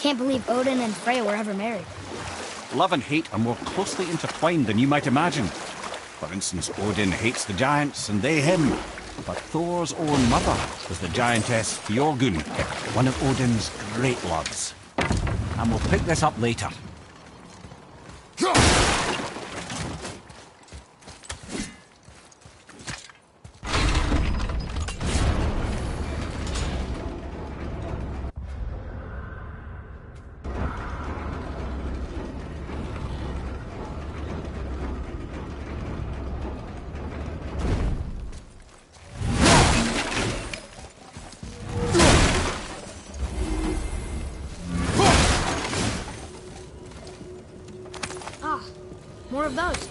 Can't believe Odin and Freya were ever married. Love and hate are more closely intertwined than you might imagine. For instance, Odin hates the giants and they him. But Thor's own mother was the giantess Fjorgun, one of Odin's great loves. And we'll pick this up later. More of those.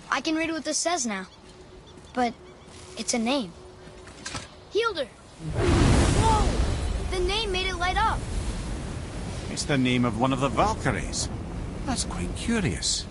I can read what this says now. But it's a name. Hildur! Whoa! The name made it light up. It's the name of one of the Valkyries. That's quite curious.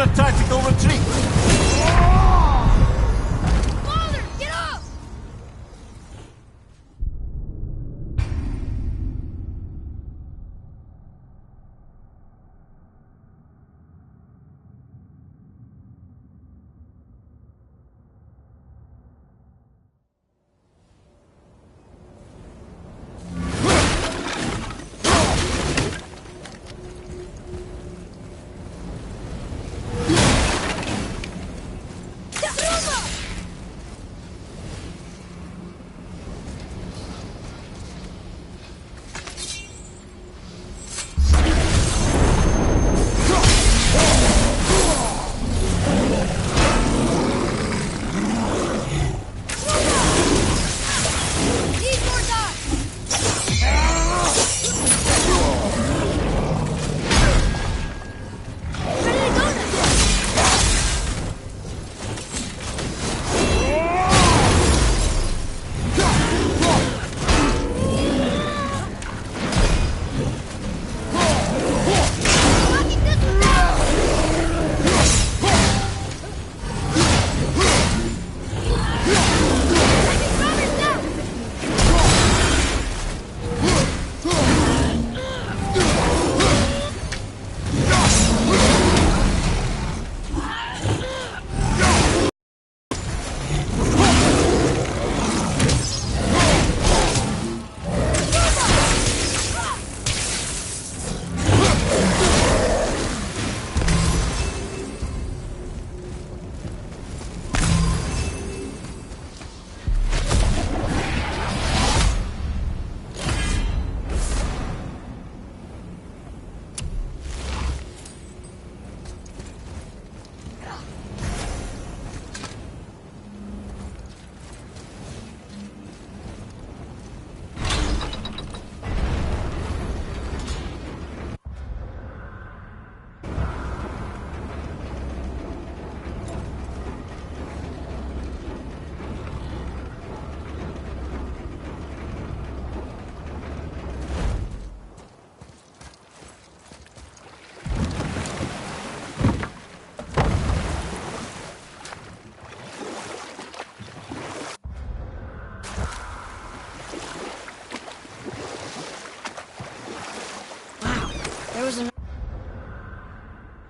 A tactical retreat. Father, get up!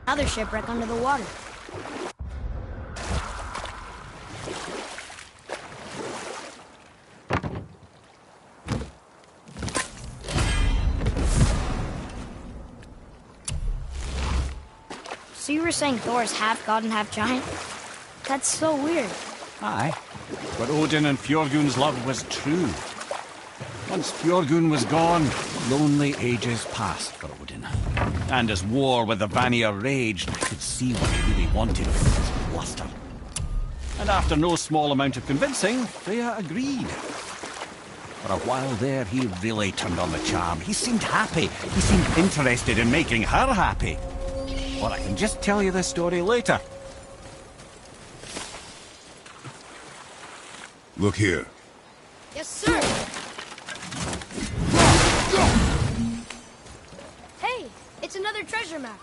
another shipwreck under the water. So you were saying Thor is half god and half giant? That's so weird. Aye, but Odin and Fjorgun's love was true. Once Fjorgun was gone, lonely ages passed for Odin. And as war with the Vanir raged, I could see what he really wanted with his bluster. And after no small amount of convincing, Freya agreed. For a while there, he really turned on the charm. He seemed happy. He seemed interested in making her happy. Or I can just tell you this story later. Look here. Yes, sir. Hey, it's another treasure map.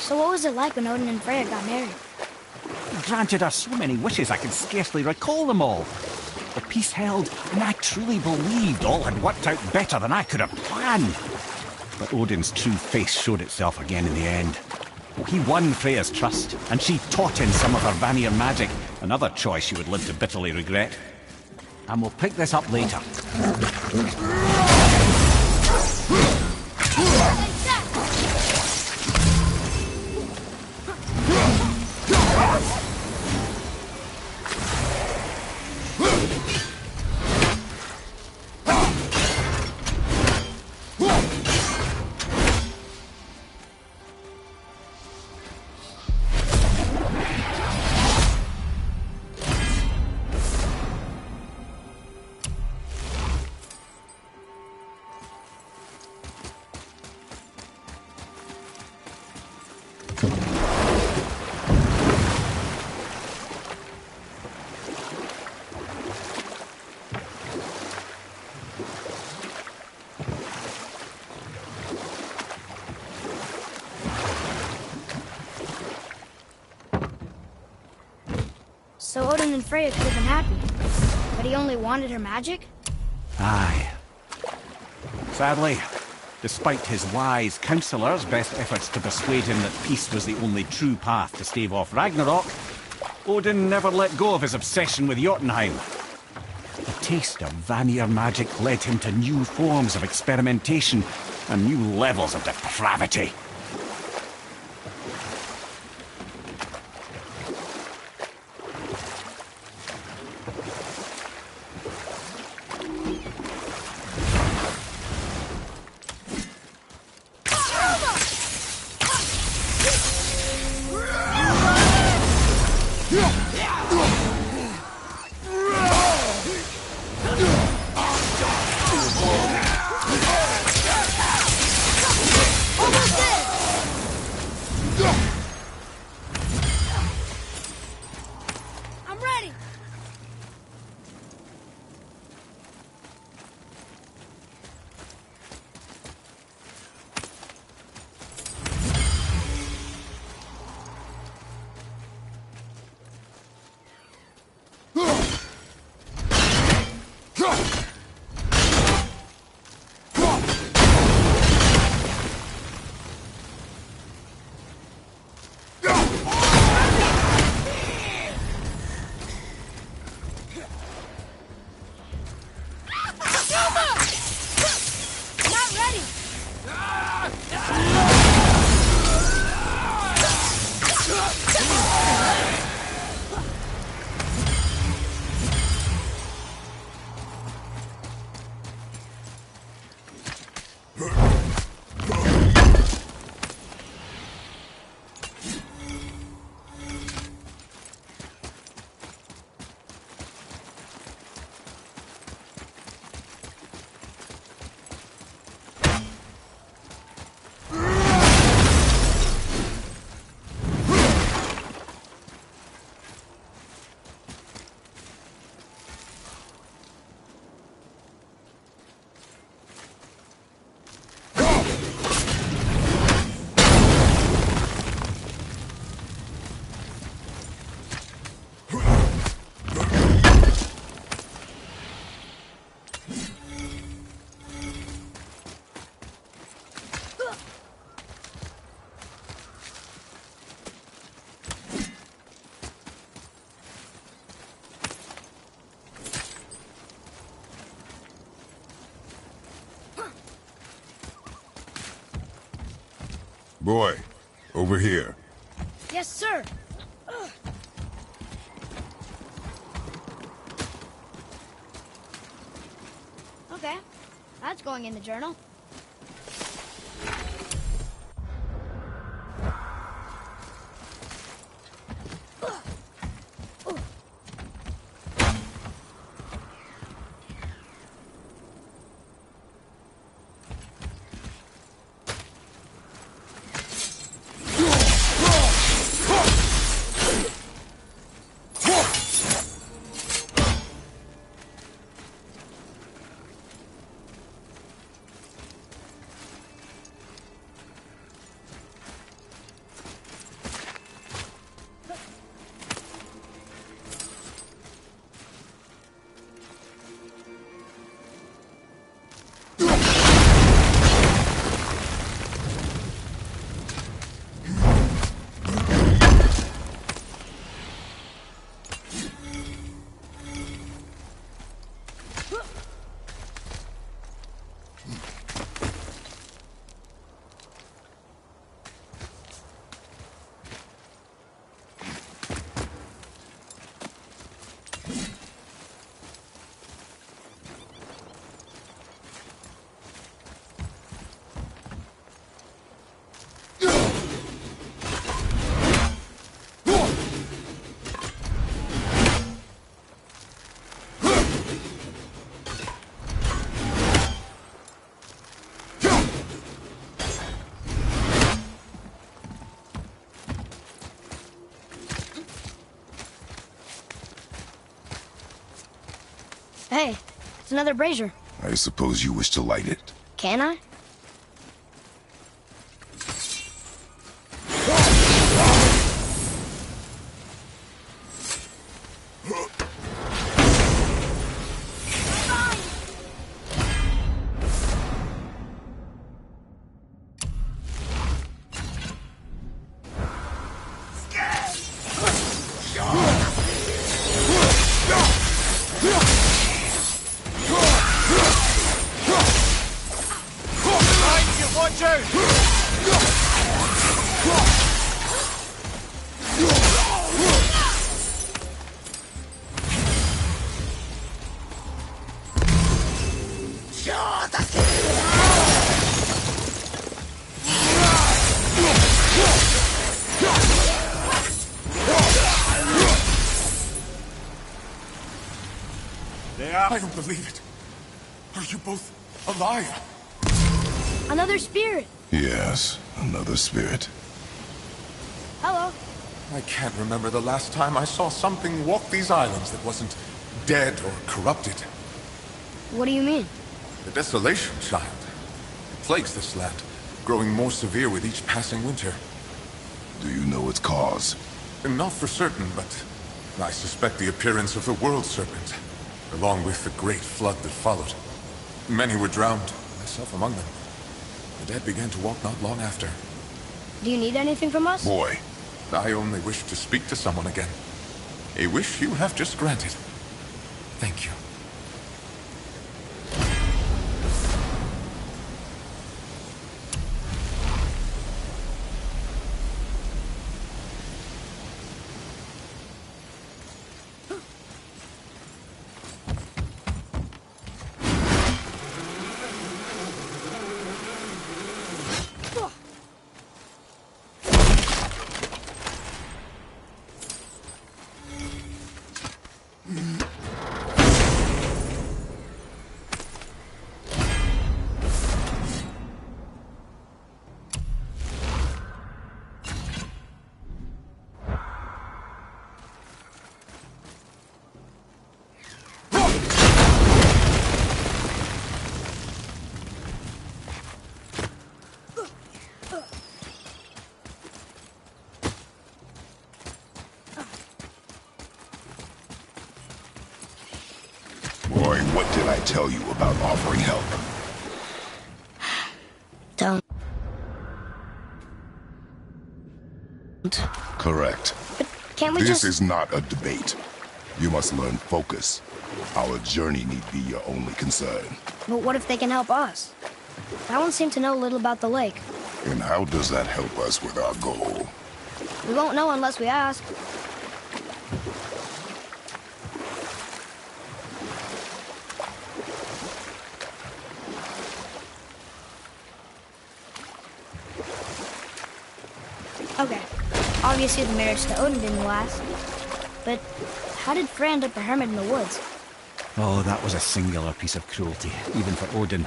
So what was it like when Odin and Freya got married? He granted her so many wishes I can scarcely recall them all. The peace held, and I truly believed all had worked out better than I could have planned. But Odin's true face showed itself again in the end. He won Freya's trust, and she taught him some of her Vanir magic, another choice she would live to bitterly regret. And we'll pick this up later. So Odin and Freya could have been happy, but he only wanted her magic? Aye. Sadly, despite his wise counsellors' best efforts to persuade him that peace was the only true path to stave off Ragnarok, Odin never let go of his obsession with Jotunheim. The taste of Vanir magic led him to new forms of experimentation and new levels of depravity. Boy, over here. Yes, sir. Okay, that's going in the journal. It's another brazier. I suppose you wish to light it. Can I? I don't believe it. Are you both alive? Another spirit. Yes, another spirit. Hello. I can't remember the last time I saw something walk these islands that wasn't dead or corrupted. What do you mean? The desolation, child. It plagues this land, growing more severe with each passing winter. Do you know its cause? Not for certain, but I suspect the appearance of the World Serpent, along with the great flood that followed. Many were drowned, myself among them. The dead began to walk not long after. Do you need anything from us? Boy, I only wish to speak to someone again. A wish you have just granted. Thank you. boy, what did I tell you about offering help? Don't. Correct. But can't we This just... is not a debate. You must learn focus. Our journey need be your only concern. But what if they can help us? That one seemed to know little about the lake. And how does that help us with our goal? We won't know unless we ask. Okay. Obviously the marriage to Odin didn't last. But how did Frey end up a hermit in the woods? Oh, that was a singular piece of cruelty, even for Odin.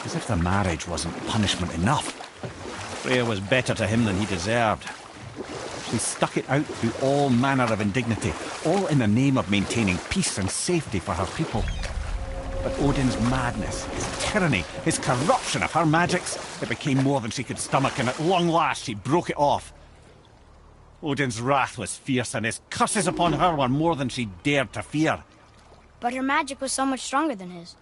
As if the marriage wasn't punishment enough. Freya was better to him than he deserved. She stuck it out through all manner of indignity, all in the name of maintaining peace and safety for her people. But Odin's madness, his tyranny, his corruption of her magics, it became more than she could stomach, and at long last she broke it off. Odin's wrath was fierce, and his curses upon her were more than she dared to fear. But her magic was so much stronger than his.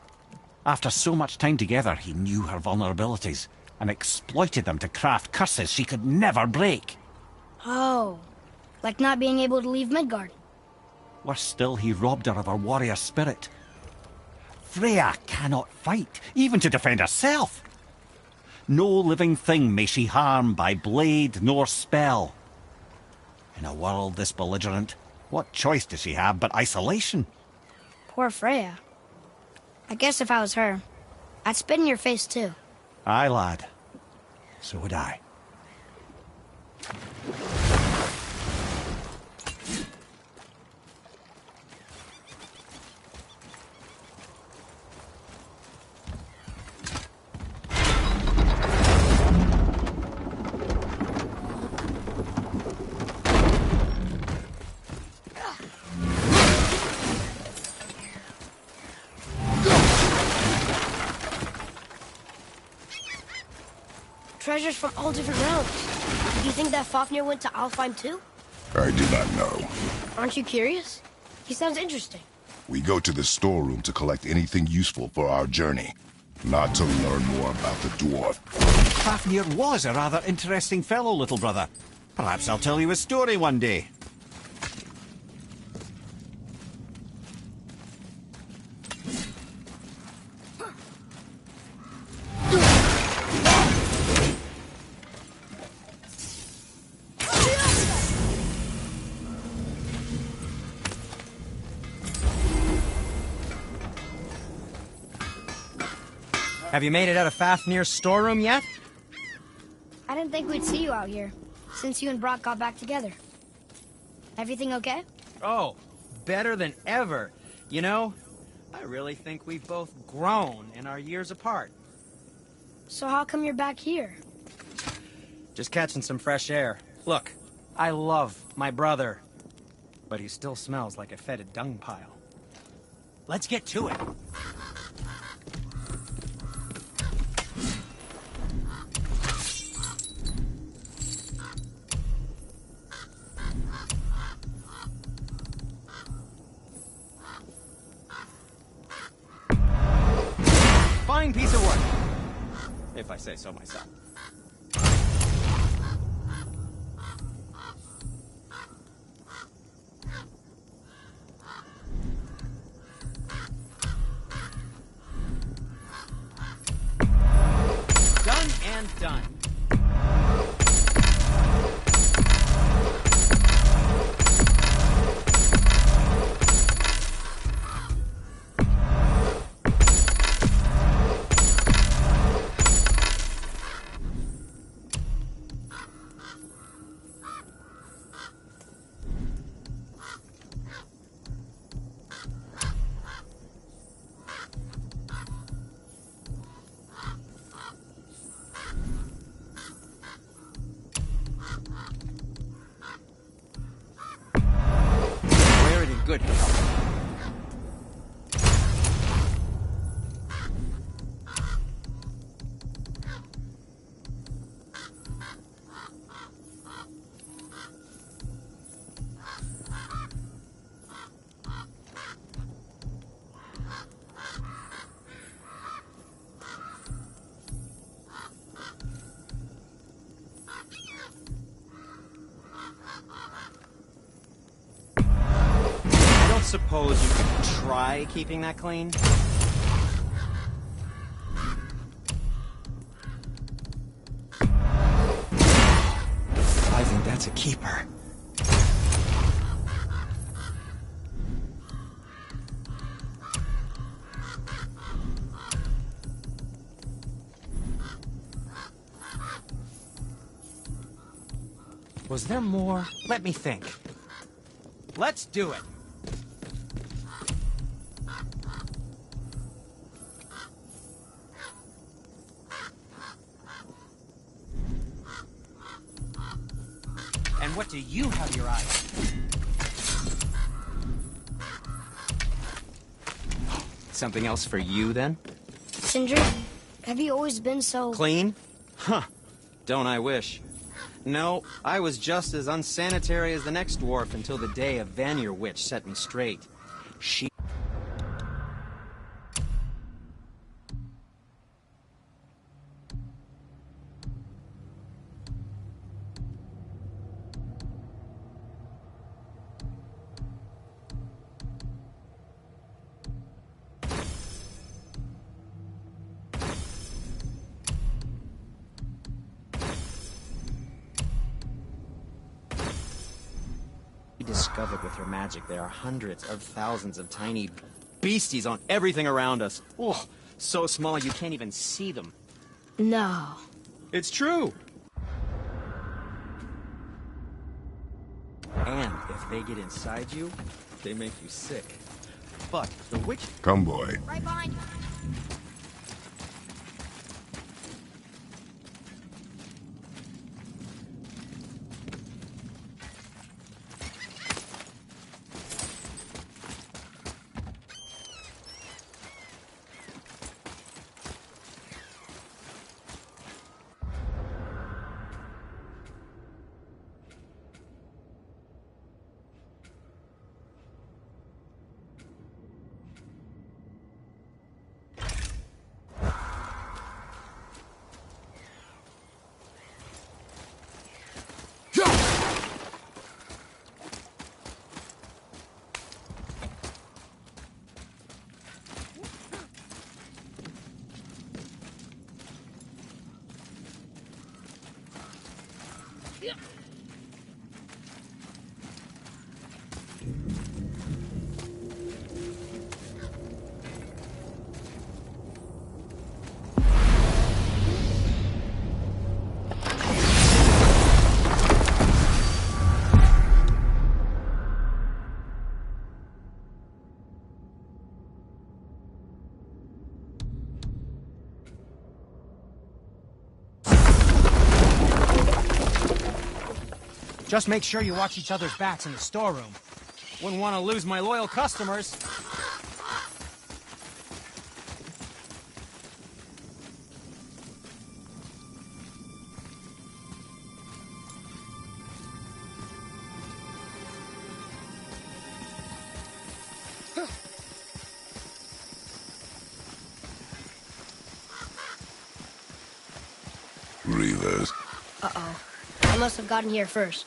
After so much time together, he knew her vulnerabilities, and exploited them to craft curses she could never break. Oh. Like not being able to leave Midgard. Worse still, he robbed her of her warrior spirit. Freya cannot fight, even to defend herself. No living thing may she harm by blade nor spell. In a world this belligerent, what choice does she have but isolation? Poor Freya. I guess if I was her, I'd spit in your face too. Aye, lad. So would I. treasures from all different realms. Do you think that Fafnir went to Alfheim too? I do not know. Aren't you curious? He sounds interesting. We go to the storeroom to collect anything useful for our journey, not to learn more about the dwarf. Fafnir was a rather interesting fellow, little brother. Perhaps I'll tell you a story one day. Have you made it out of Fafnir's storeroom yet? I didn't think we'd see you out here, since you and Brock got back together. Everything okay? Oh, better than ever. You know, I really think we've both grown in our years apart. So how come you're back here? Just catching some fresh air. Look, I love my brother, but he still smells like a fetid dung pile. Let's get to it. Fine piece of work, if I say so myself. Done and done. Wear it in good health. Don't suppose you could try keeping that clean? I think that's a keeper. Was there more? Let me think. Let's do it. And what do you have your eye on? Something else for you, then? Sindri, have you always been so... Clean? Huh. Don't I wish. No, I was just as unsanitary as the next dwarf until the day a Vanir witch set me straight. She... discovered with her magic there are hundreds of thousands of tiny beasties on everything around us. Oh, so small you can't even see them. No. It's true. And if they get inside you, they make you sick. But the witch... Come, boy. Right behind you. Just make sure you watch each other's backs in the storeroom. Wouldn't want to lose my loyal customers. Reavers. Uh-oh. I must have gotten here first.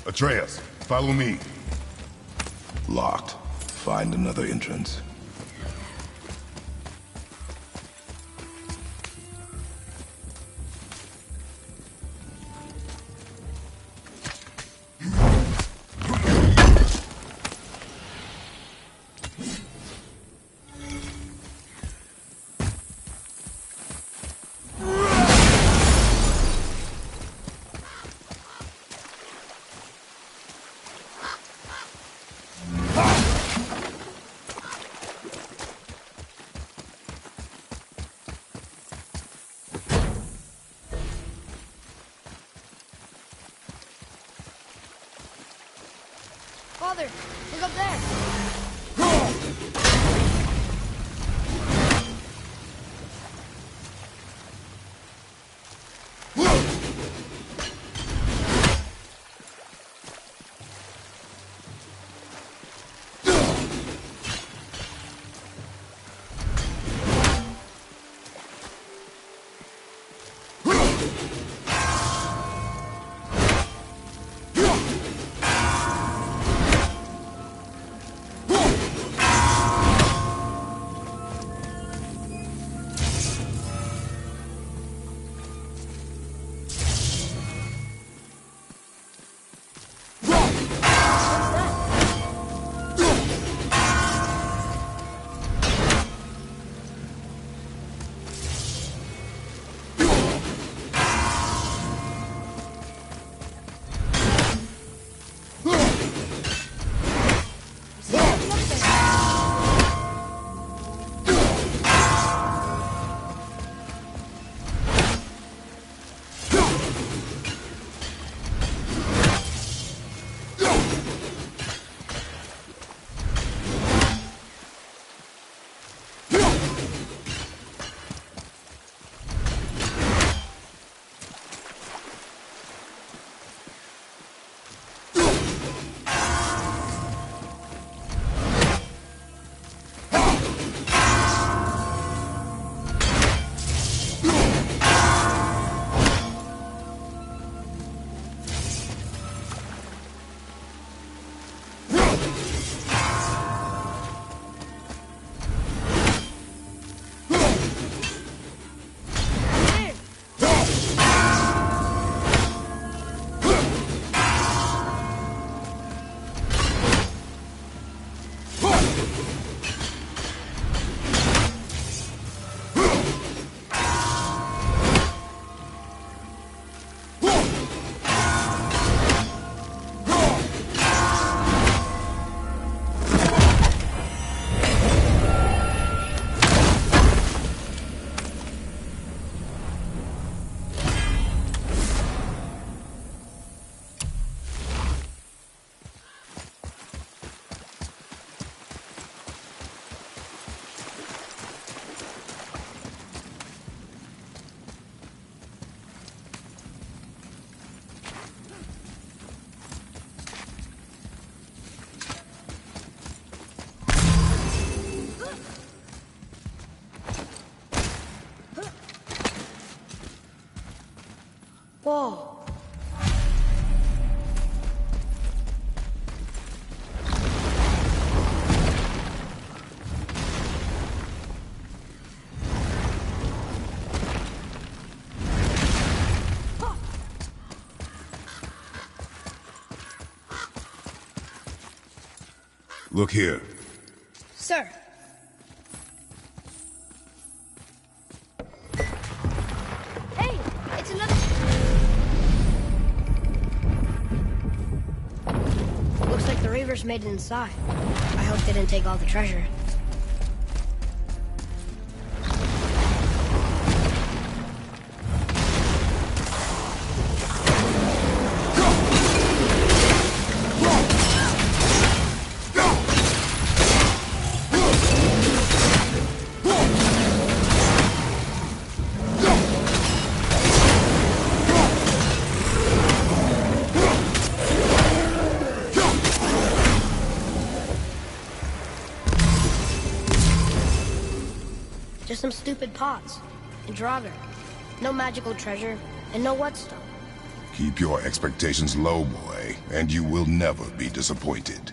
Atreus, follow me. Locked. Find another entrance. Father, look up there. Look here. Sir. Hey, it's another... Looks like the Reavers made it inside. I hope they didn't take all the treasure. Just some stupid pots and Draugr. No magical treasure and no whetstone. Keep your expectations low, boy, and you will never be disappointed.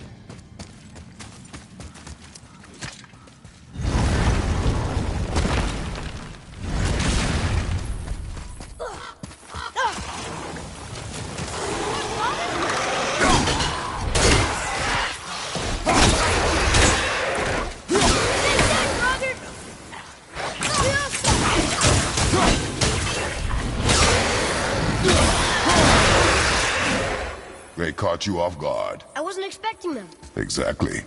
They caught you off guard. I wasn't expecting them. Exactly.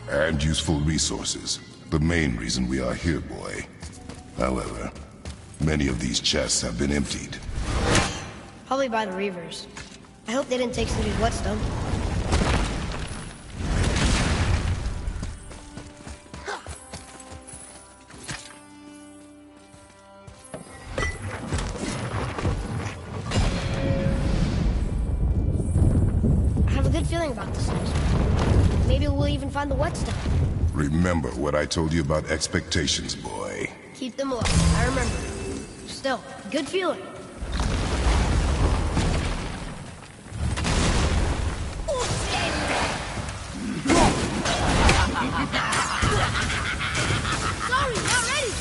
And useful resources. The main reason we are here, boy. However, many of these chests have been emptied. Probably by the Reavers. I hope they didn't take somebody's whetstone. I have a good feeling about this next one. Maybe we'll even find the whetstone. Remember what I told you about expectations, boy. Keep them low. I remember. Still, good feeling. Sorry, not ready.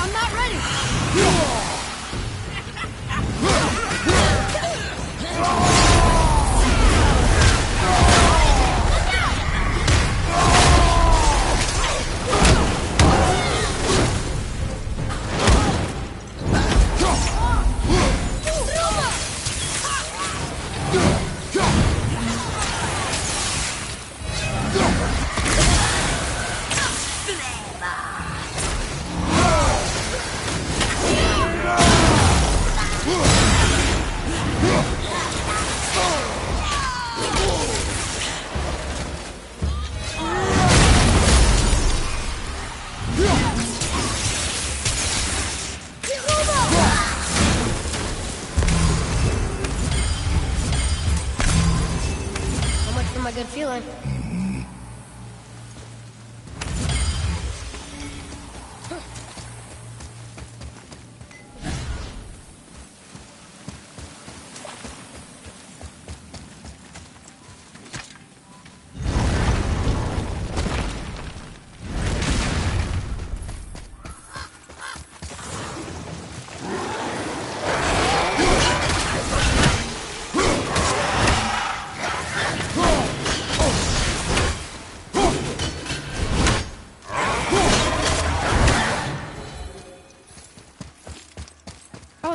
I'm not ready.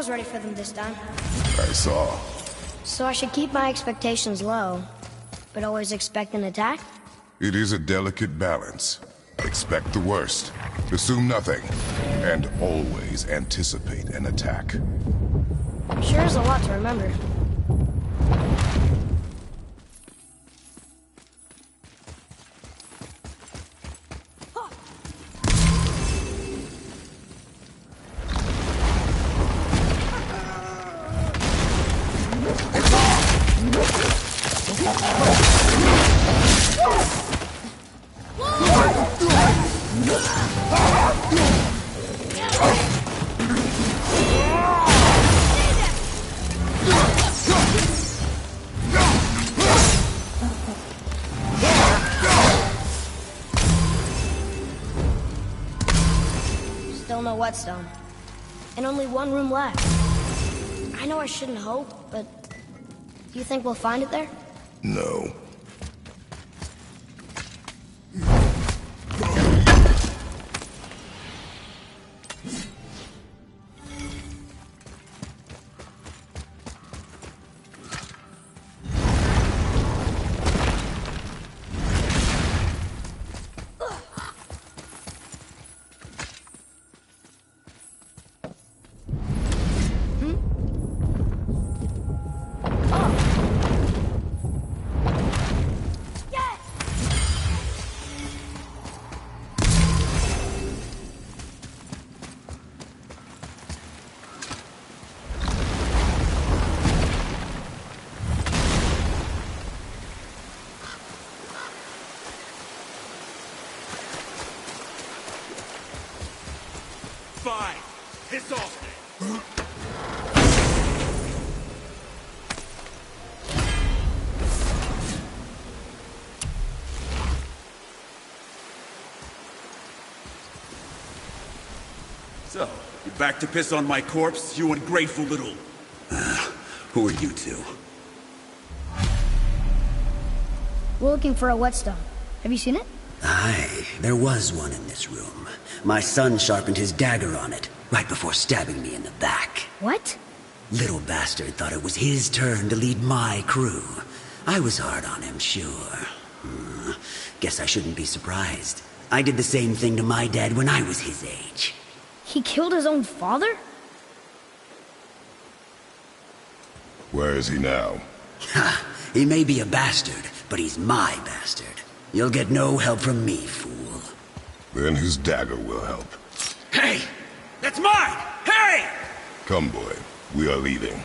was ready for them this time. I saw. So I should keep my expectations low, but always expect an attack? It is a delicate balance. Expect the worst, assume nothing, and always anticipate an attack. Sure is a lot to remember. Still no whetstone. And only one room left. I know I shouldn't hope, but do you think we'll find it there? No. Fine. Piss off. So, you back to piss on my corpse, you ungrateful little... who are you two? We're looking for a whetstone. Have you seen it? Aye, there was one in this room. My son sharpened his dagger on it, right before stabbing me in the back. What? Little bastard thought it was his turn to lead my crew. I was hard on him, sure. Guess I shouldn't be surprised. I did the same thing to my dad when I was his age. He killed his own father? Where is he now? Ha! He may be a bastard, but he's my bastard. You'll get no help from me, fool. Then his dagger will help. Hey! That's mine! Hey! Come, boy. We are leaving.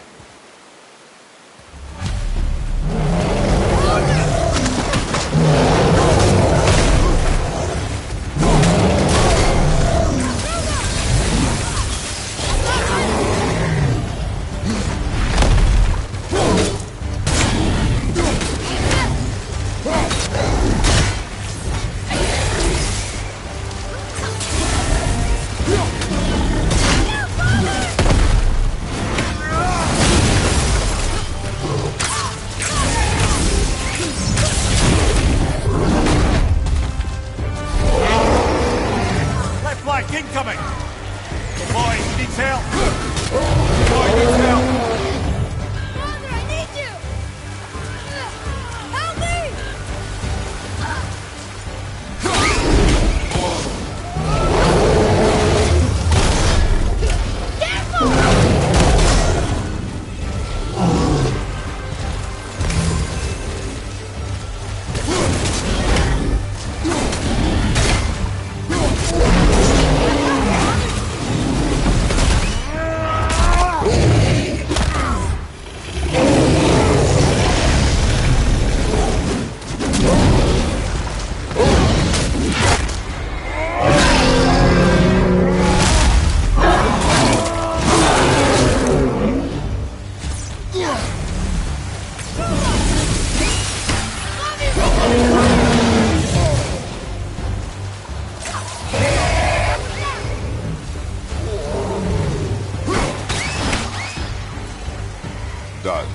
Incoming! Boy, he needs help! Boy needs help! Father, I need you! Help me! Done.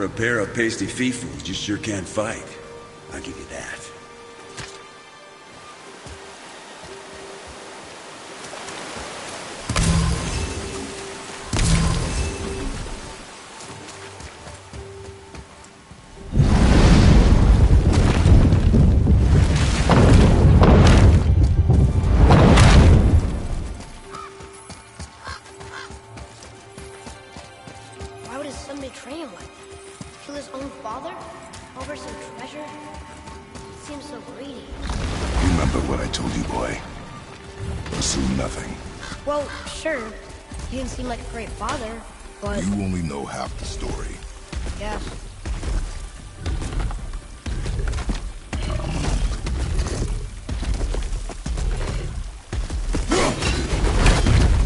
For a pair of pasty fiefos, you sure can fight. I'll give you that. Why would his son betray him like that? Kill his own father? Over some treasure? He seems so greedy. Remember what I told you, boy. Assume nothing. Well, sure. He didn't seem like a great father, but... You only know half the story. yeah.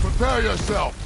Prepare yourself!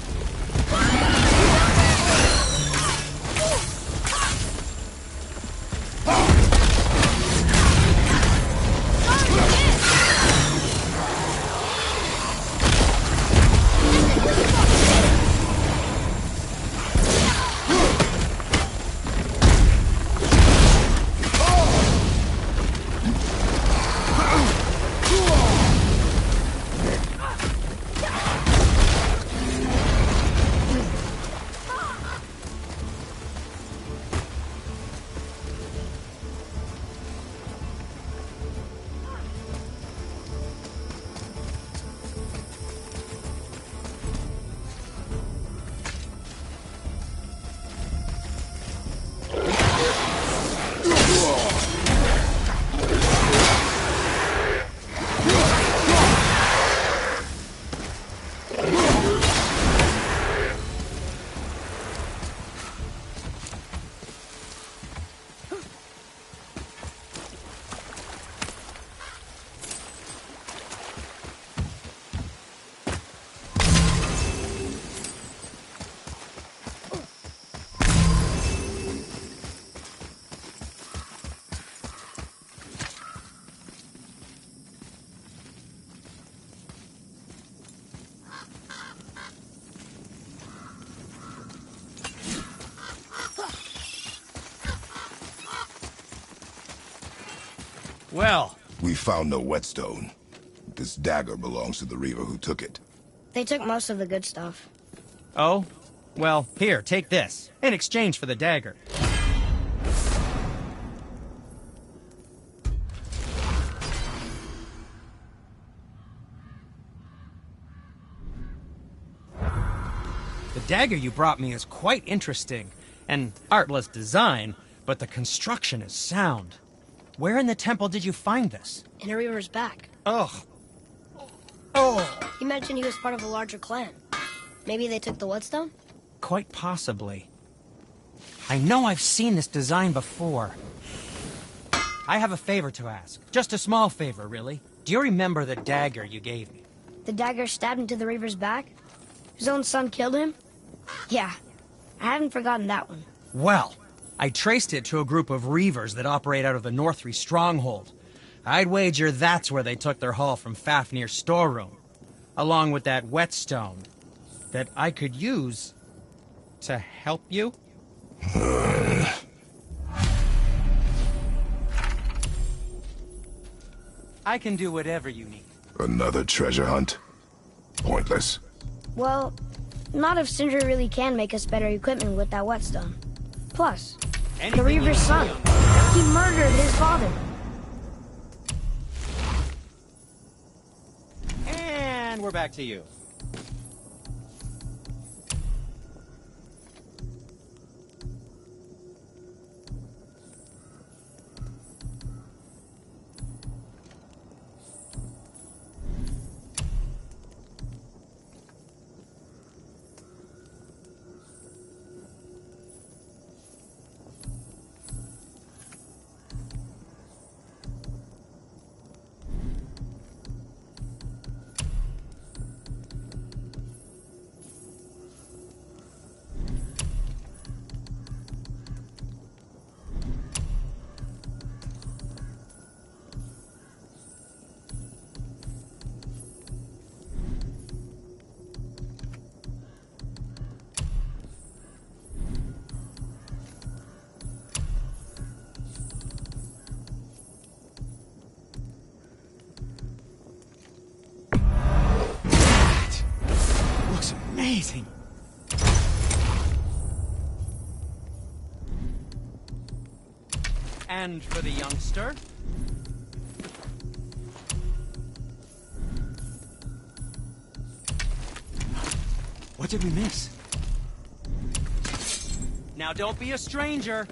Well, We found no whetstone. This dagger belongs to the Reaver who took it. They took most of the good stuff. oh? Well, here, take this. In exchange for the dagger. The dagger you brought me is quite interesting. An artless design, but the construction is sound. Where in the temple did you find this? In a Reaver's back. Ugh. Oh! He mentioned he was part of a larger clan. Maybe they took the whetstone? Quite possibly. I know I've seen this design before. I have a favor to ask. Just a small favor, really. Do you remember the dagger you gave me? The dagger stabbed into the Reaver's back? His own son killed him? Yeah, I haven't forgotten that one. Well, I traced it to a group of Reavers that operate out of the Northree stronghold. I'd wager that's where they took their haul from Fafnir's storeroom, along with that whetstone that I could use to help you. I can do whatever you need. Another treasure hunt? Pointless. Well, not if Sindri really can make us better equipment with that whetstone. Plus, the Anything Reaver's you son. He murdered his father. And we're back to you. And for the youngster? What did we miss? Now don't be a stranger.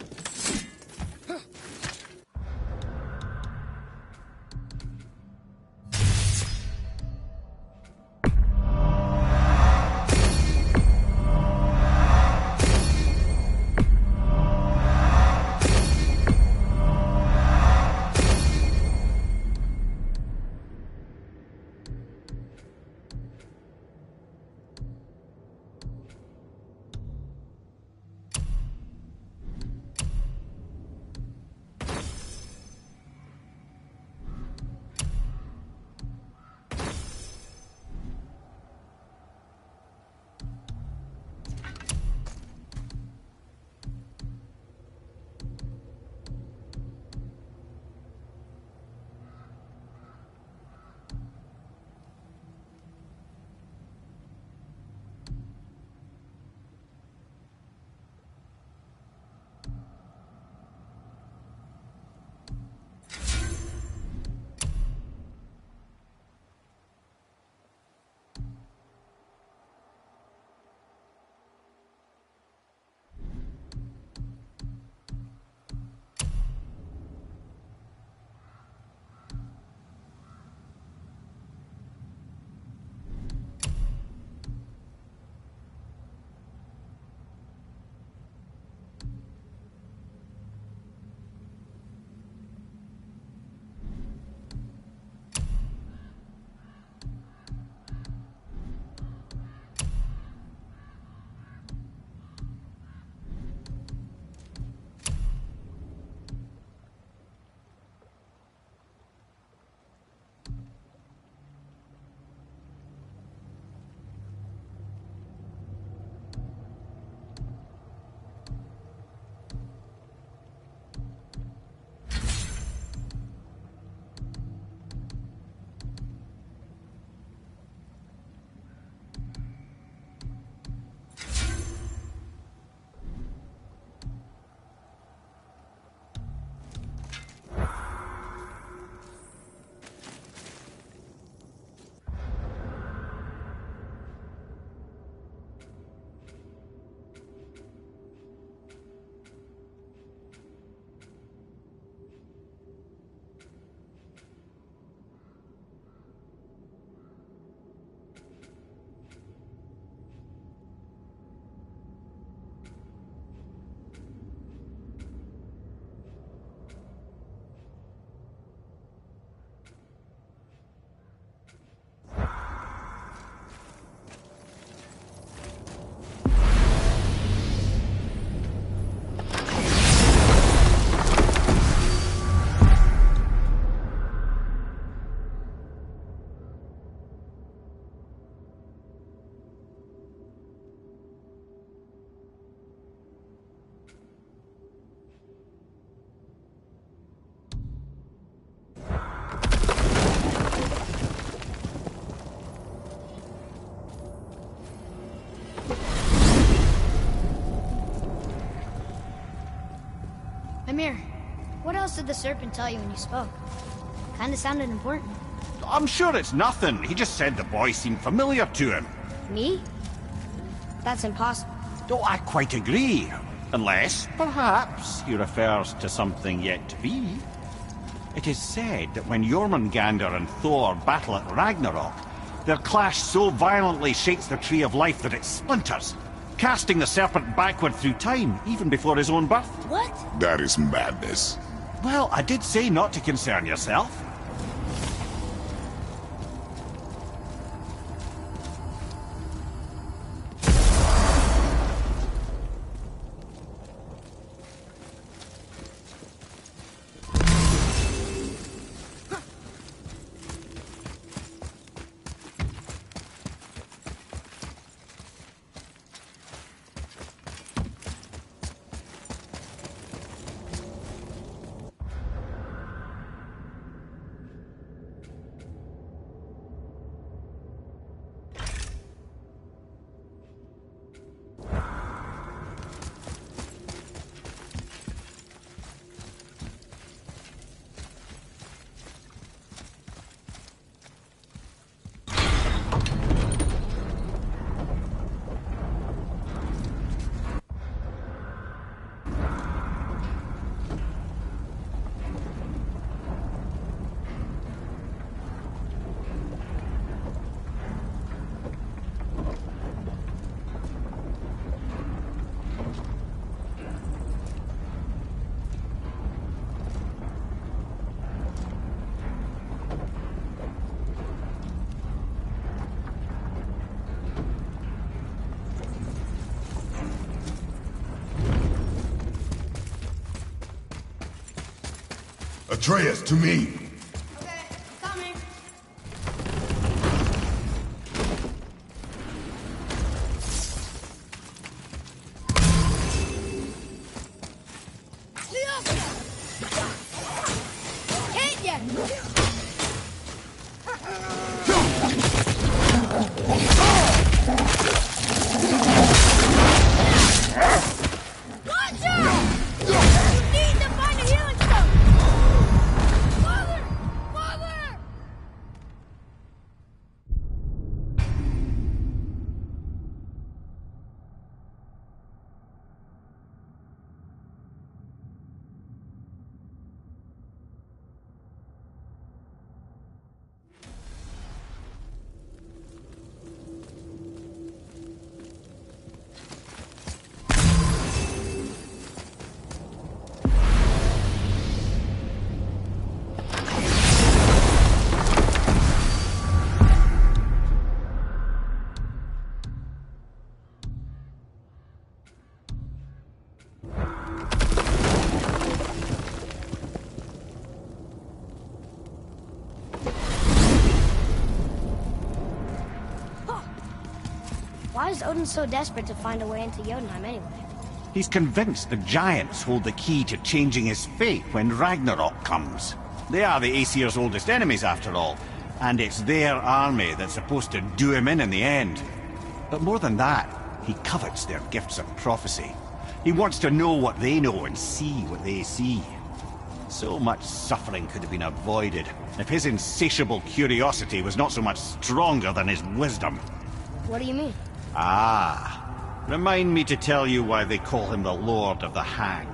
Mimir, what else did the serpent tell you when you spoke? Kinda sounded important. I'm sure it's nothing. He just said the boy seemed familiar to him. Me? That's impossible. Oh, I quite agree. Unless, perhaps, he refers to something yet to be. It is said that when Jormungandr and Thor battle at Ragnarok, their clash so violently shakes the Tree of Life that it splinters, casting the serpent backward through time, even before his own birth. What? That is madness. Well, I did say not to concern yourself. Atreus, to me! Okay, coming. Hit ya! Why is Odin so desperate to find a way into Jotunheim anyway? He's convinced the giants hold the key to changing his fate when Ragnarok comes. They are the Aesir's oldest enemies, after all, and it's their army that's supposed to do him in the end. But more than that, he covets their gifts of prophecy. He wants to know what they know and see what they see. So much suffering could have been avoided if his insatiable curiosity was not so much stronger than his wisdom. What do you mean? Ah, remind me to tell you why they call him the Lord of the Hanged.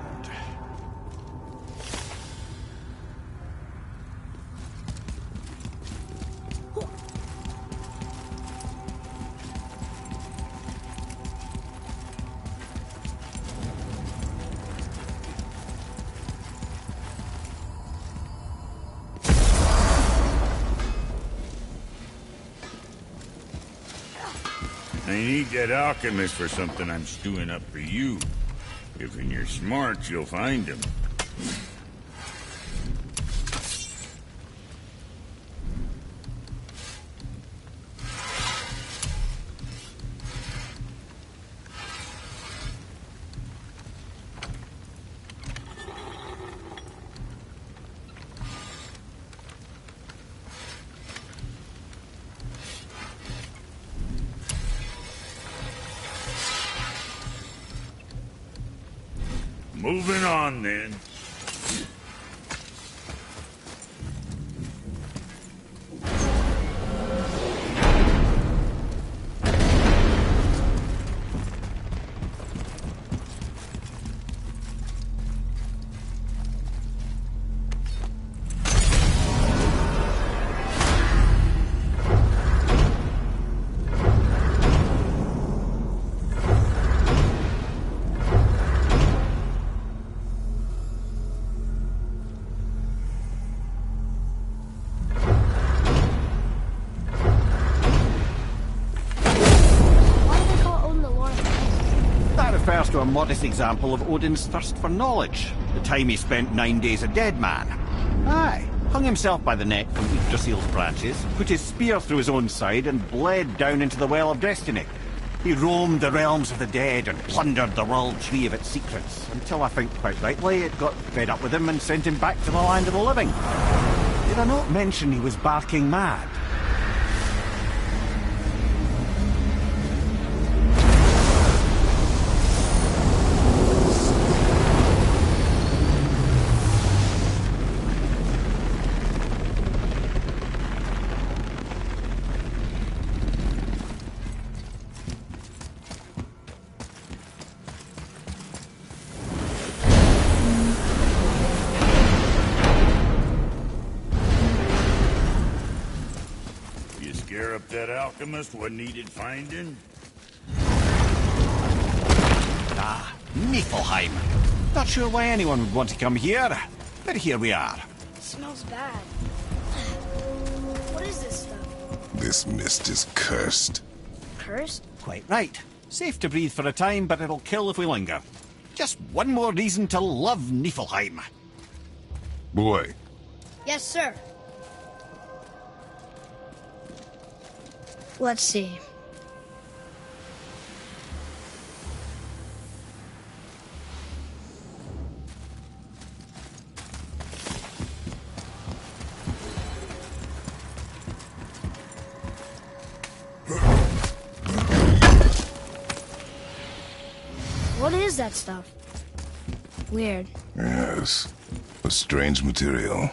I need that alchemist for something I'm stewing up for you. If in your smarts, you'll find him. Moving on, then. Refers to a modest example of Odin's thirst for knowledge. The time he spent 9 days a dead man. Aye, hung himself by the neck from Yggdrasil's branches, put his spear through his own side and bled down into the Well of Destiny. He roamed the realms of the dead and plundered the World Tree of its secrets, until I think quite rightly it got fed up with him and sent him back to the land of the living. Did I not mention he was barking mad? Scare up that alchemist what needed finding? Ah, Niflheim. Not sure why anyone would want to come here, but here we are. It smells bad. What is this stuff? This mist is cursed. Cursed? Quite right. Safe to breathe for a time, but it'll kill if we linger. Just one more reason to love Niflheim. Boy, Yes, sir. Let's see. What is that stuff? Weird. Yes. A strange material.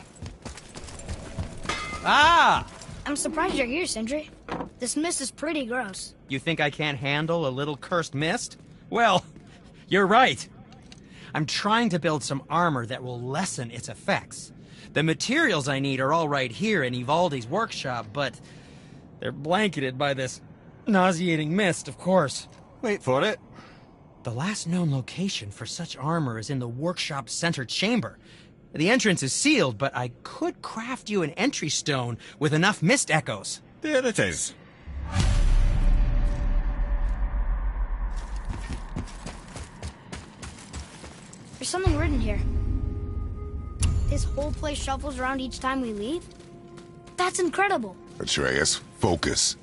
Ah! I'm surprised you're here, Sindri. This mist is pretty gross. You think I can't handle a little cursed mist? Well, you're right. I'm trying to build some armor that will lessen its effects. The materials I need are all right here in Ivaldi's workshop, but they're blanketed by this nauseating mist, of course. Wait for it. The last known location for such armor is in the workshop's center chamber. The entrance is sealed, but I could craft you an entry stone with enough mist echoes. There it is. There's something written here. This whole place shuffles around each time we leave? That's incredible. Atreus, focus.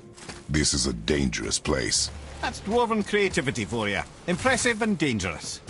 This is a dangerous place. That's dwarven creativity for you. Impressive and dangerous.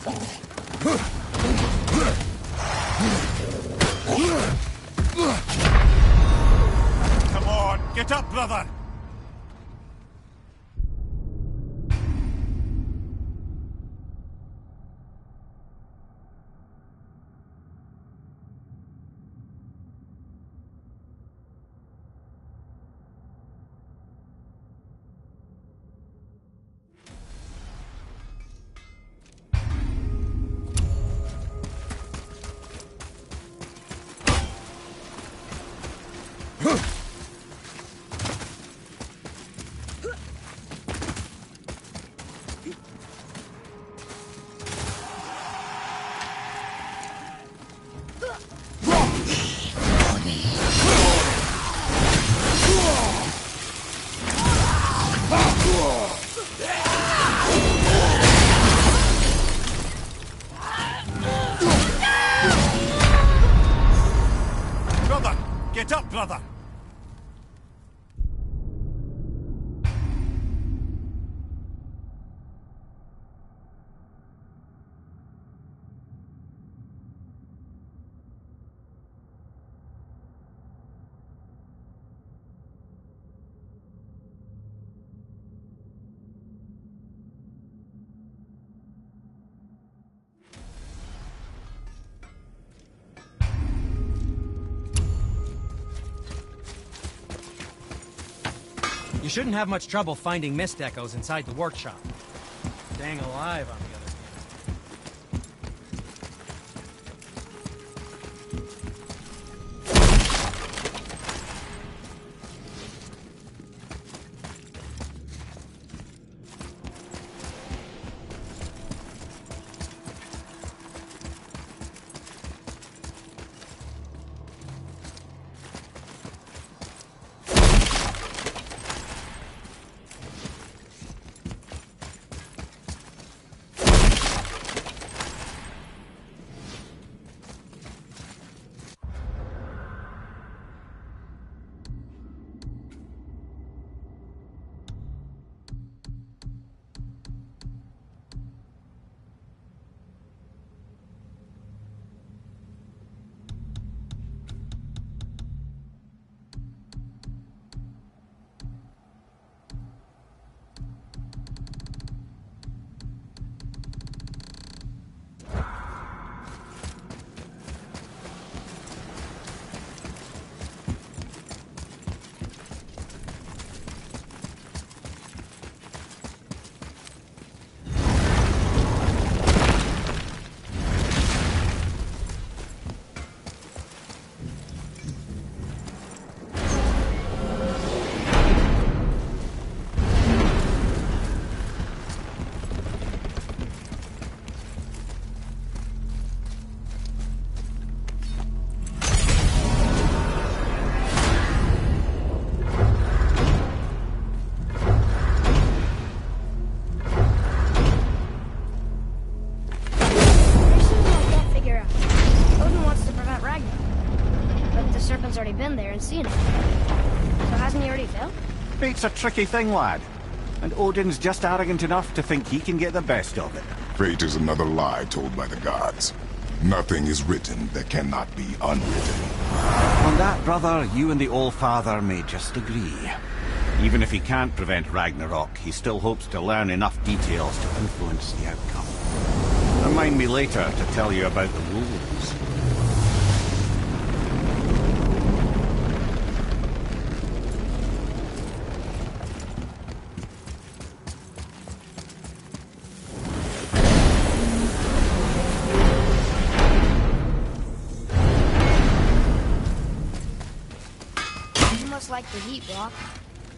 Come on, get up, brother! Brother! Get up, brother! You shouldn't have much trouble finding mist echoes inside the workshop. Dang alive, on the other hand. already been there and seen it. So hasn't he already failed? Fate's a tricky thing, lad. And Odin's just arrogant enough to think he can get the best of it. Fate is another lie told by the gods. Nothing is written that cannot be unwritten. On that, brother, you and the All-Father may just agree. Even if he can't prevent Ragnarok, he still hopes to learn enough details to influence the outcome. Remind me later to tell you about the wolves. You must like the heat, Brock.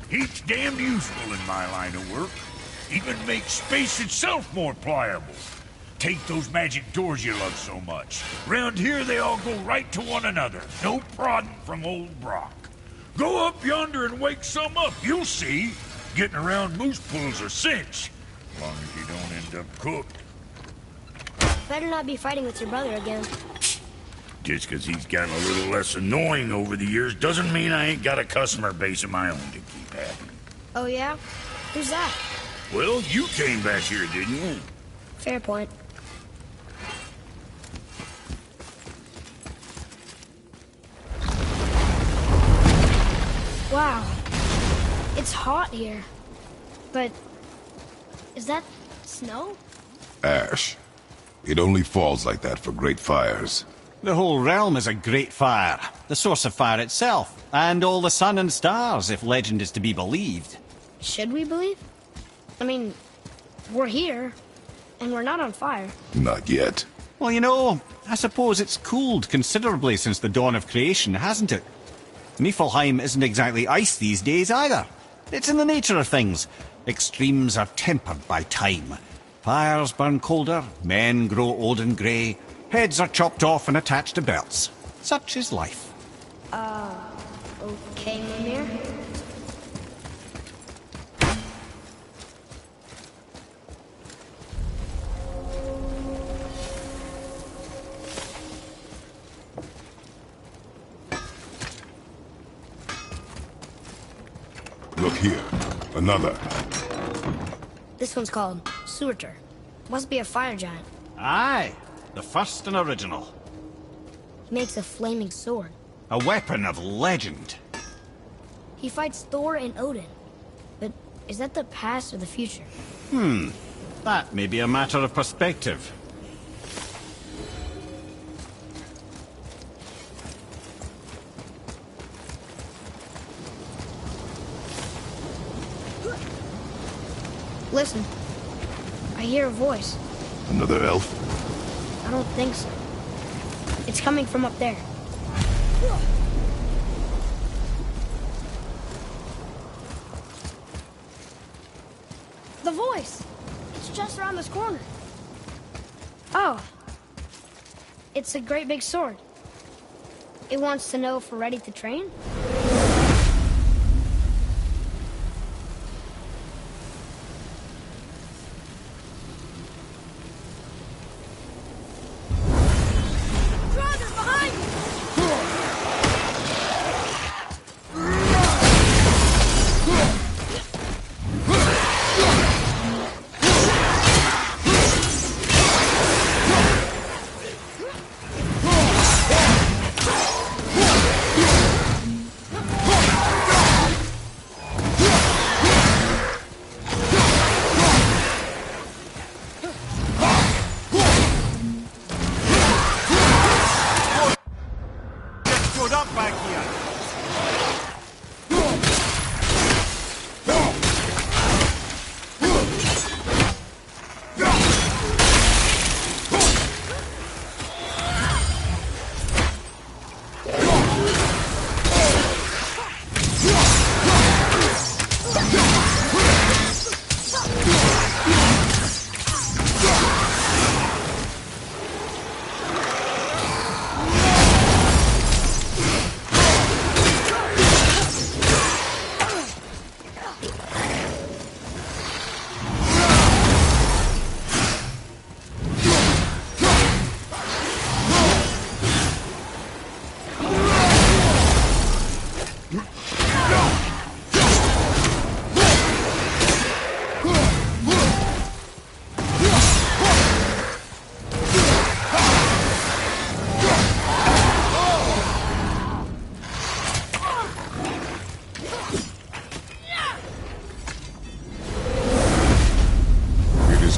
Heat's damned useful in my line of work. Even makes space itself more pliable. Take those magic doors you love so much. Round here they all go right to one another. No prodding from old Brock. Go up yonder and wake some up, you'll see. Getting around moose pools a cinch. As long as you don't end up cooked. Better not be fighting with your brother again. Just because he's gotten a little less annoying over the years doesn't mean I ain't got a customer base of my own to keep happy. Oh yeah? Who's that? Well, you came back here, didn't you? Fair point. Wow. It's hot here. But... is that snow? Ash. It only falls like that for great fires. The whole realm is a great fire. The source of fire itself. And all the sun and stars, if legend is to be believed. Should we believe? I mean, we're here, and we're not on fire. Not yet. Well, you know, I suppose it's cooled considerably since the dawn of creation, hasn't it? Niflheim isn't exactly ice these days either. It's in the nature of things. Extremes are tempered by time. Fires burn colder, men grow old and grey, heads are chopped off and attached to belts. Such is life. Okay, Mimir? Look here. Another. This one's called Surtur. Must be a fire giant. Aye, the first and original. He makes a flaming sword. A weapon of legend. He fights Thor and Odin. But is that the past or the future? That may be a matter of perspective. Listen. I hear a voice. Another elf? I don't think so. It's coming from up there. The voice! It's just around this corner. Oh. It's a great big sword. It wants to know if we're ready to train?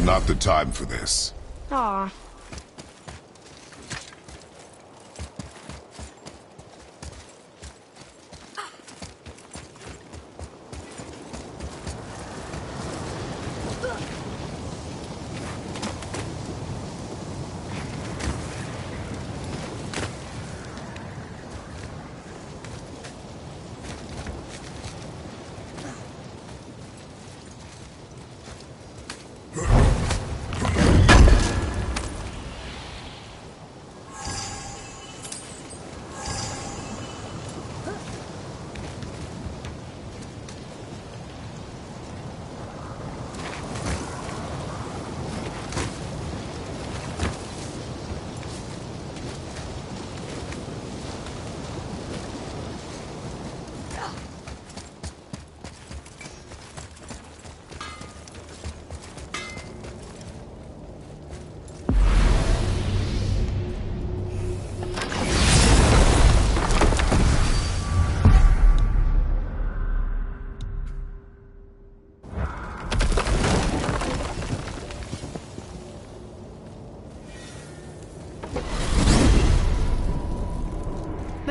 Not the time for this. Aw.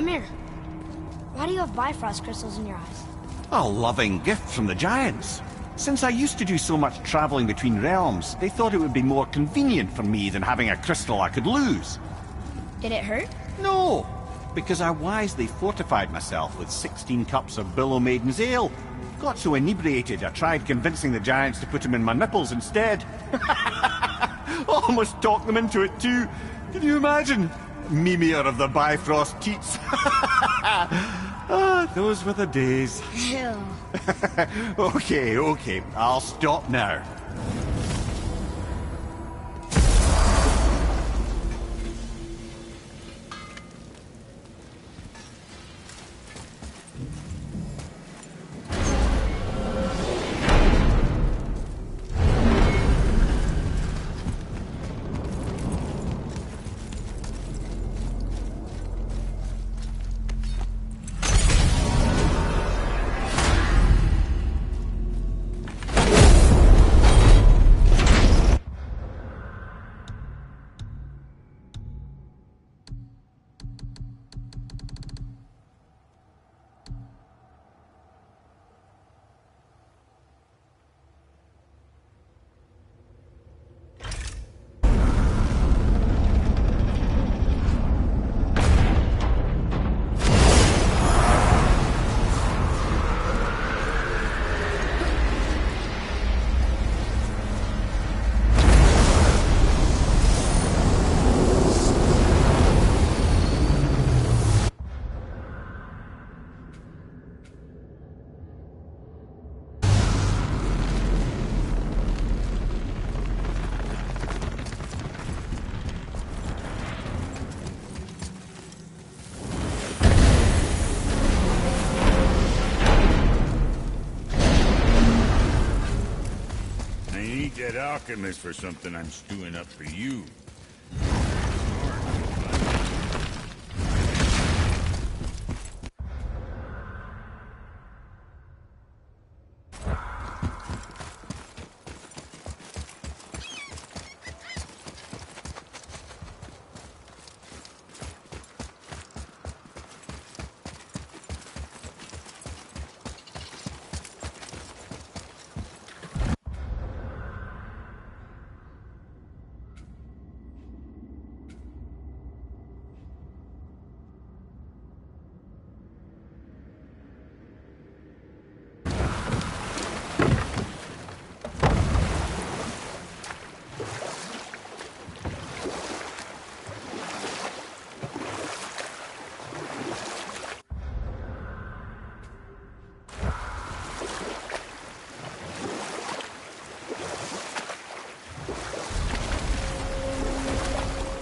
Mimir, why do you have Bifrost crystals in your eyes? A loving gift from the Giants. Since I used to do so much traveling between realms, they thought it would be more convenient for me than having a crystal I could lose. Did it hurt? No, because I wisely fortified myself with 16 cups of Billow Maiden's Ale. Got so inebriated, I tried convincing the Giants to put them in my nipples instead. Almost talked them into it too. Can you imagine? Mimir of the Bifrost Teats. Ah, those were the days. Ew. Okay, I'll stop now. That alchemist for something I'm stewing up for you.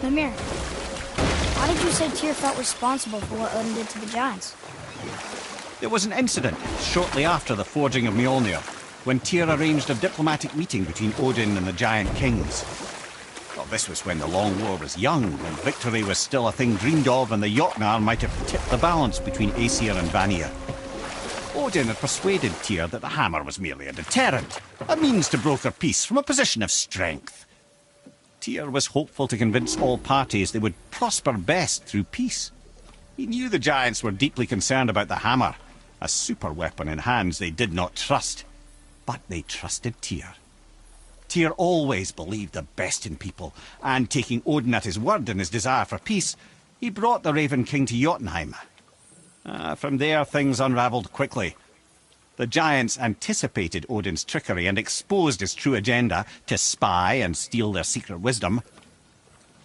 Mimir, why did you say Tyr felt responsible for what Odin did to the Giants? There was an incident shortly after the forging of Mjolnir, when Tyr arranged a diplomatic meeting between Odin and the Giant Kings. Well, this was when the Long War was young, and victory was still a thing dreamed of, and the Jotnar might have tipped the balance between Aesir and Vanir. Odin had persuaded Tyr that the hammer was merely a deterrent, a means to broker peace from a position of strength. Tyr was hopeful to convince all parties they would prosper best through peace. He knew the Giants were deeply concerned about the hammer, a super weapon in hands they did not trust. But they trusted Tyr. Tyr always believed the best in people, and taking Odin at his word in his desire for peace, he brought the Raven King to Jotunheim. From there, things unravelled quickly. The Giants anticipated Odin's trickery and exposed his true agenda to spy and steal their secret wisdom.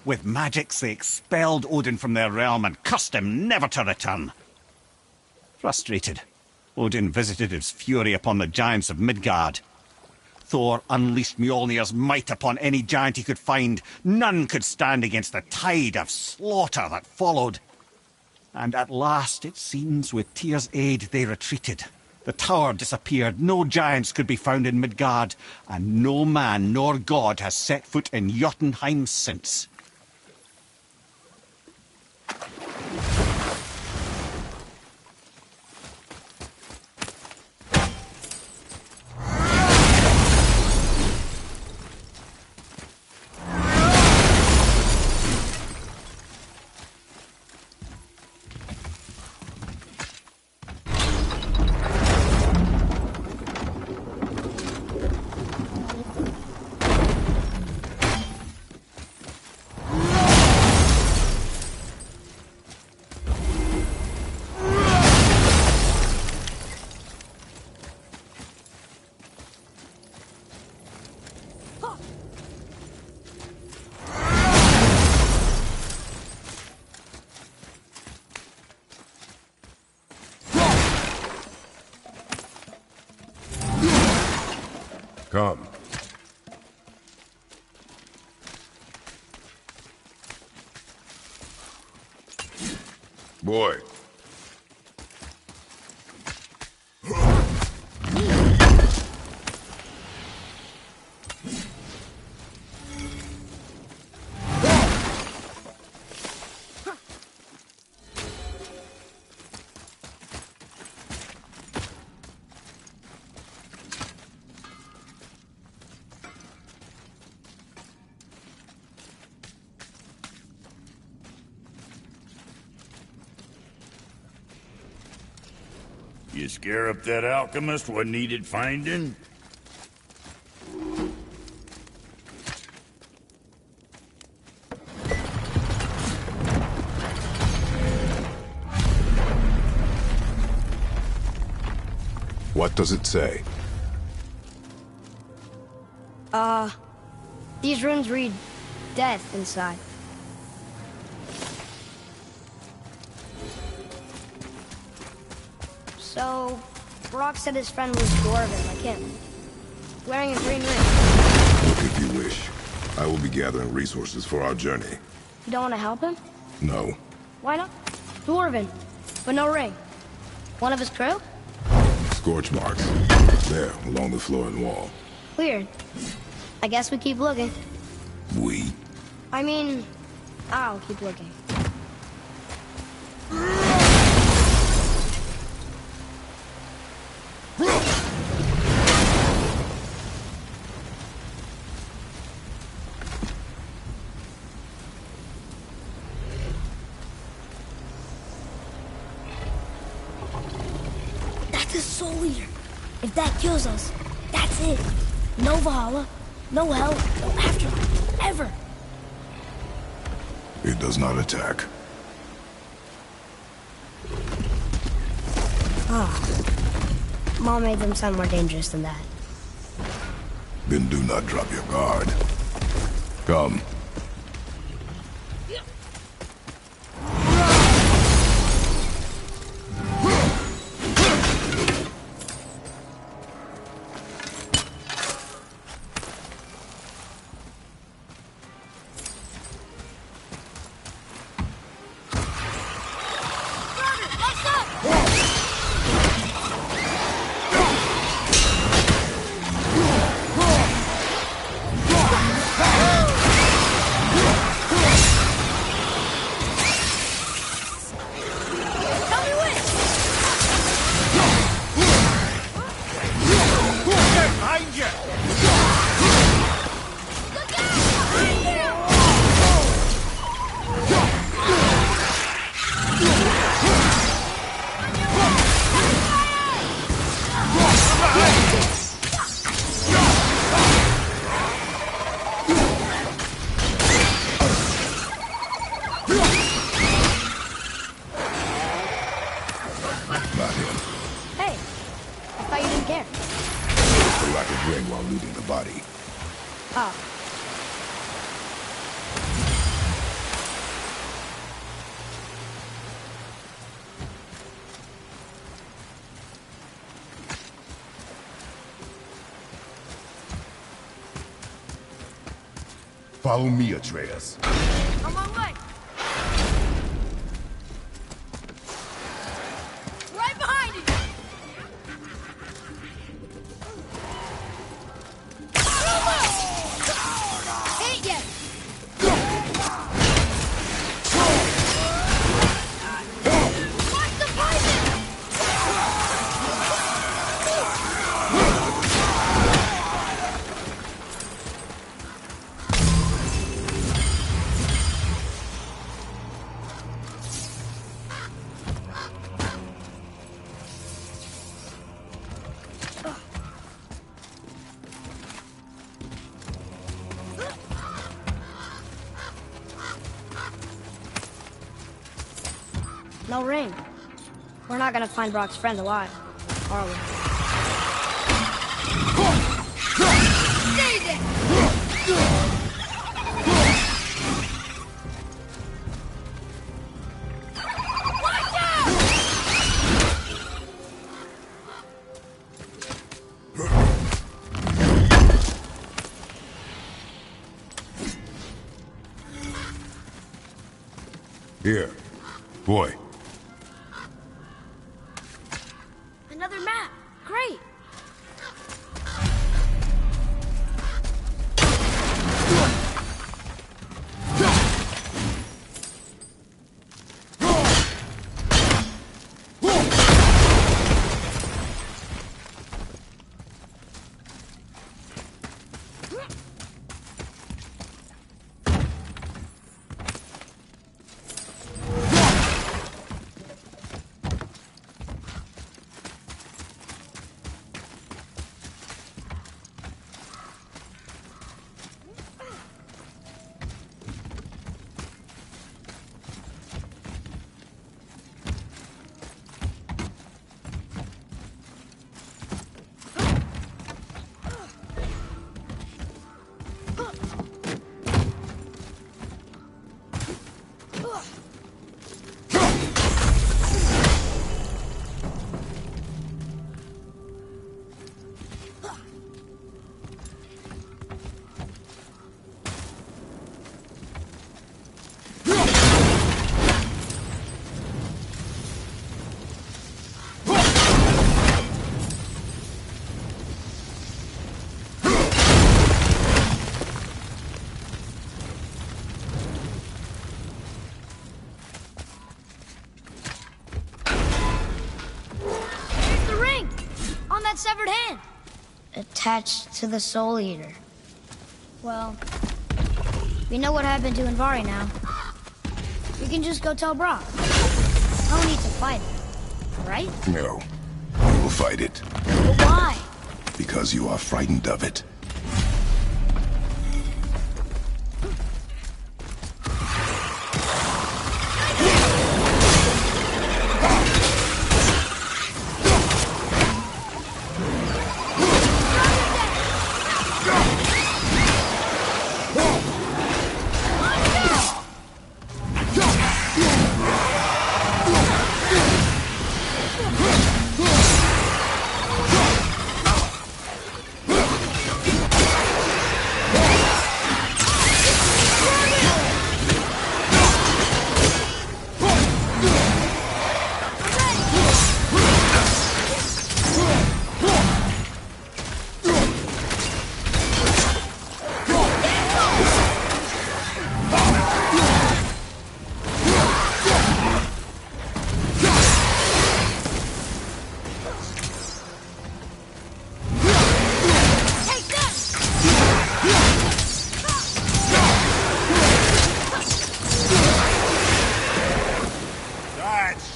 With magics, they expelled Odin from their realm and cursed him never to return. Frustrated, Odin visited his fury upon the giants of Midgard. Thor unleashed Mjolnir's might upon any giant he could find. None could stand against the tide of slaughter that followed. And at last, it seems, with Tyr's aid, they retreated. The tower disappeared, no giants could be found in Midgard, and no man nor god has set foot in Jotunheim since. Boy. You scare up that alchemist what needed finding? What does it say? These runes read death inside. So, Brock said his friend was Dwarven, like him. Wearing a green ring. If you wish, I will be gathering resources for our journey. You don't want to help him? No. Why not? Dwarven, but no ring. One of his crew? Scorch marks. There, along the floor and wall. Weird. I guess we keep looking. We? I mean, I'll keep looking. That's a soul eater. If that kills us, that's it. No Valhalla, no hell, no afterlife, ever. It does not attack. Mom made them sound more dangerous than that. Then do not drop your guard. Come. Follow me, Atreus. On my way. Right behind you. Ain't yet. Watch the poison. No ring. We're not gonna find Brock's friend alive, are we? Stay there! Watch out! Here. Boy, that severed hand? Attached to the Soul Eater. Well, we know what happened to Anvari now. We can just go tell Brok. No need to fight it, right? No. We will fight it. But why? Because you are frightened of it.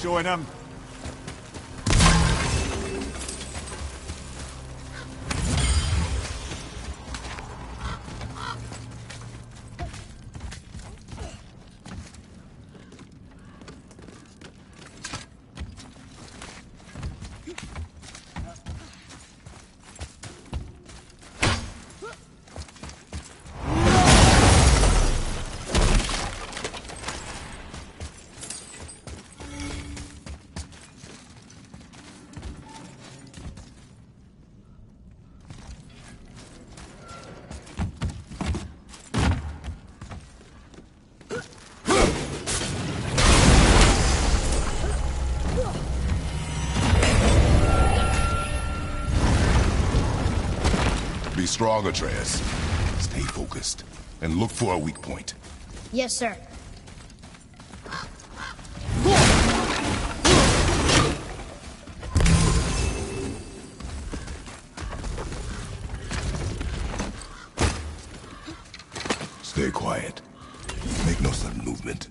Showing them. Be strong, Atreus. Stay focused, and look for a weak point. Yes, sir. Stay quiet. Make no sudden movement.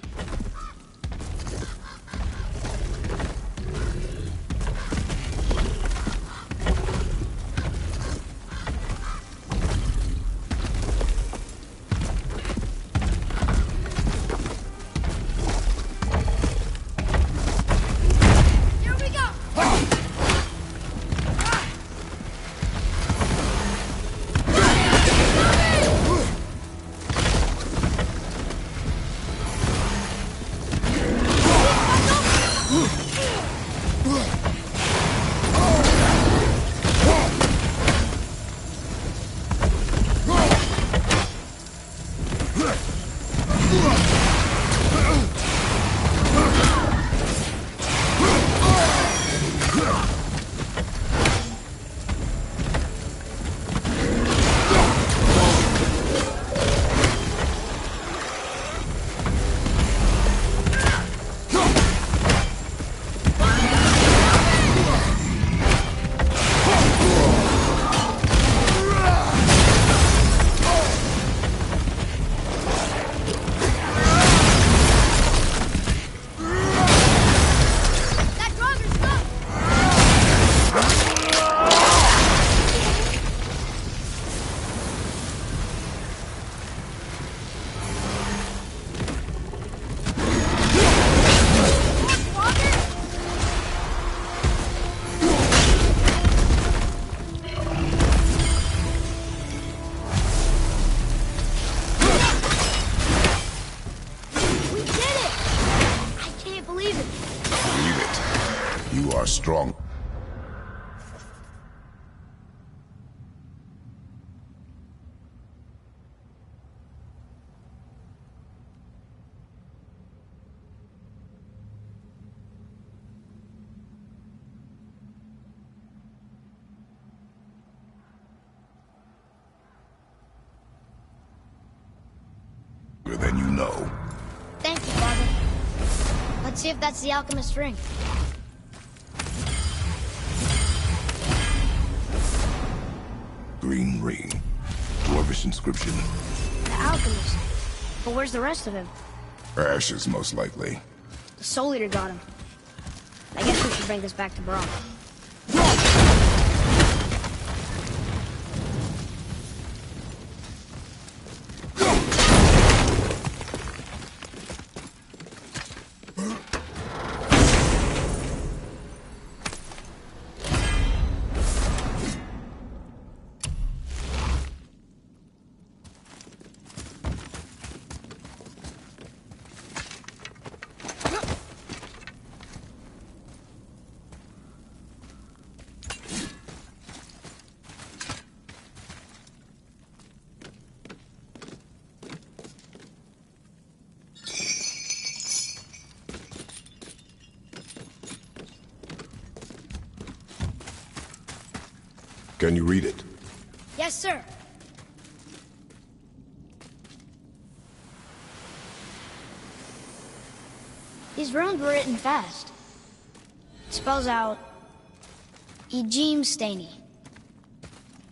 Strong. Than you know. Thank you, Father. Let's see if that's the alchemist's ring. green ring. Dwarvish inscription. The alchemist. But where's the rest of him? Ashes, most likely. The Soul Eater got him. I guess we should bring this back to Brok. Can you read it? Yes, sir. These runes were written fast. It spells out Ejim Staney.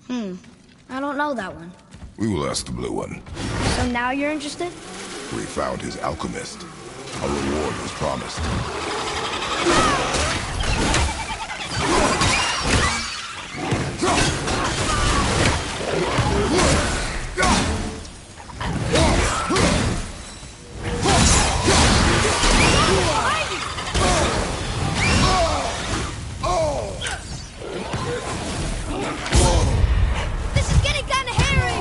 I don't know that one. We will ask the blue one. So now you're interested? We found his alchemist. A reward was promised. This is getting kind of hairy!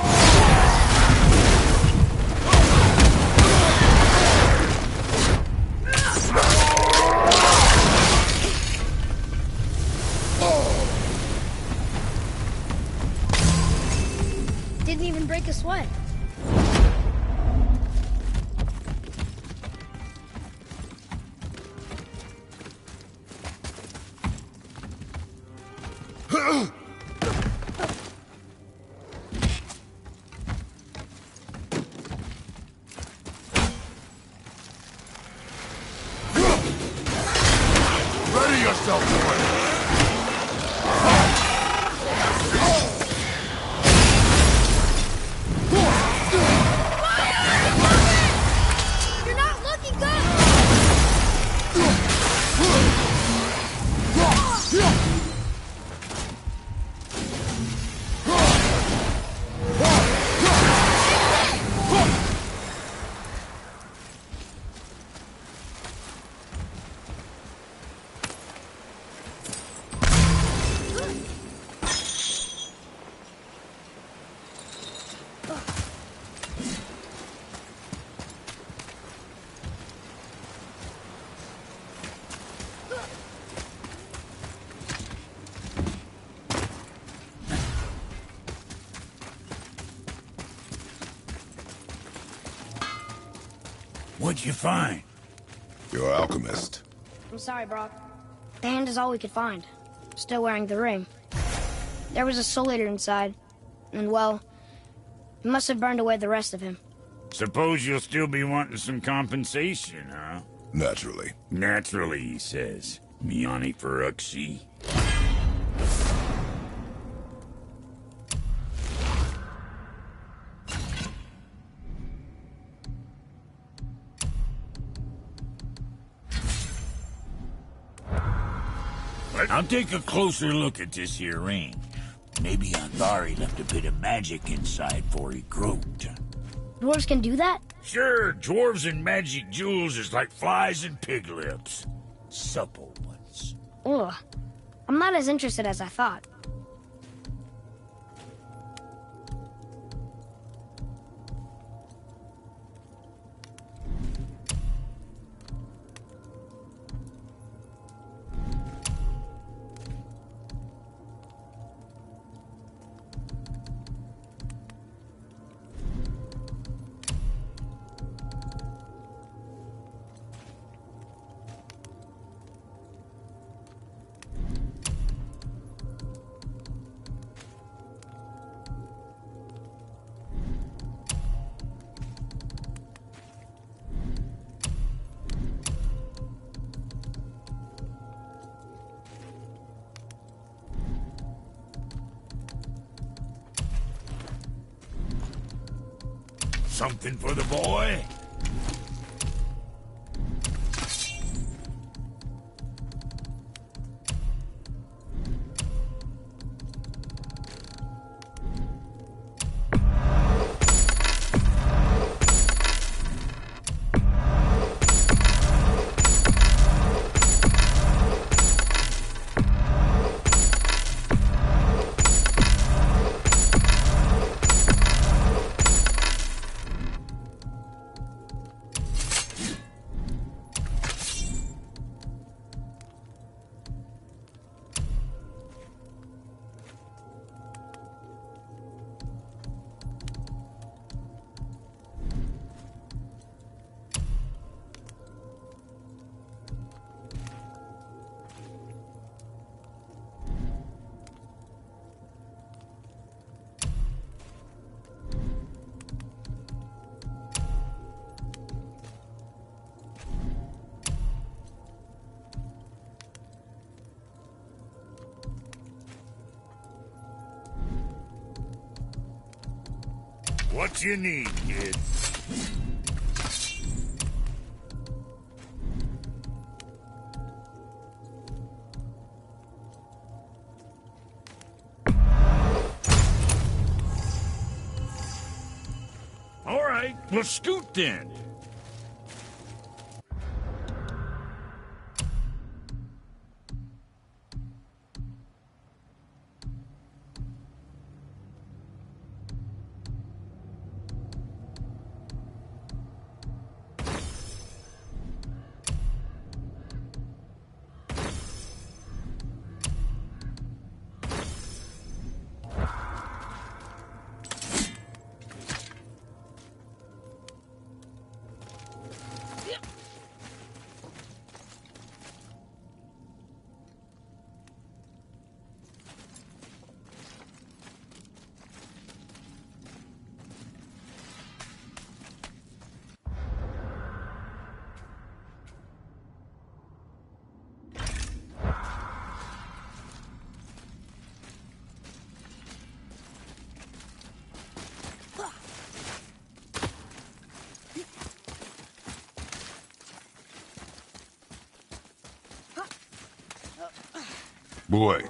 Didn't even break a sweat. Ready yourself for it! You're not looking good! What'd you find? Your alchemist. I'm sorry, Brok. The hand is all we could find. Still wearing the ring. There was a Soul Eater inside, and well, it must have burned away the rest of him. Suppose you'll still be wanting some compensation, huh? Naturally. Naturally, he says. Miani Feruxi. I'll take a closer look at this here ring. Maybe Andari left a bit of magic inside before he croaked. Dwarves can do that? Sure, dwarves and magic jewels is like flies and pig lips. Supple ones. Ugh. I'm not as interested as I thought. Something for the boy? What you need, kid? All right, let's scoot then. Boy.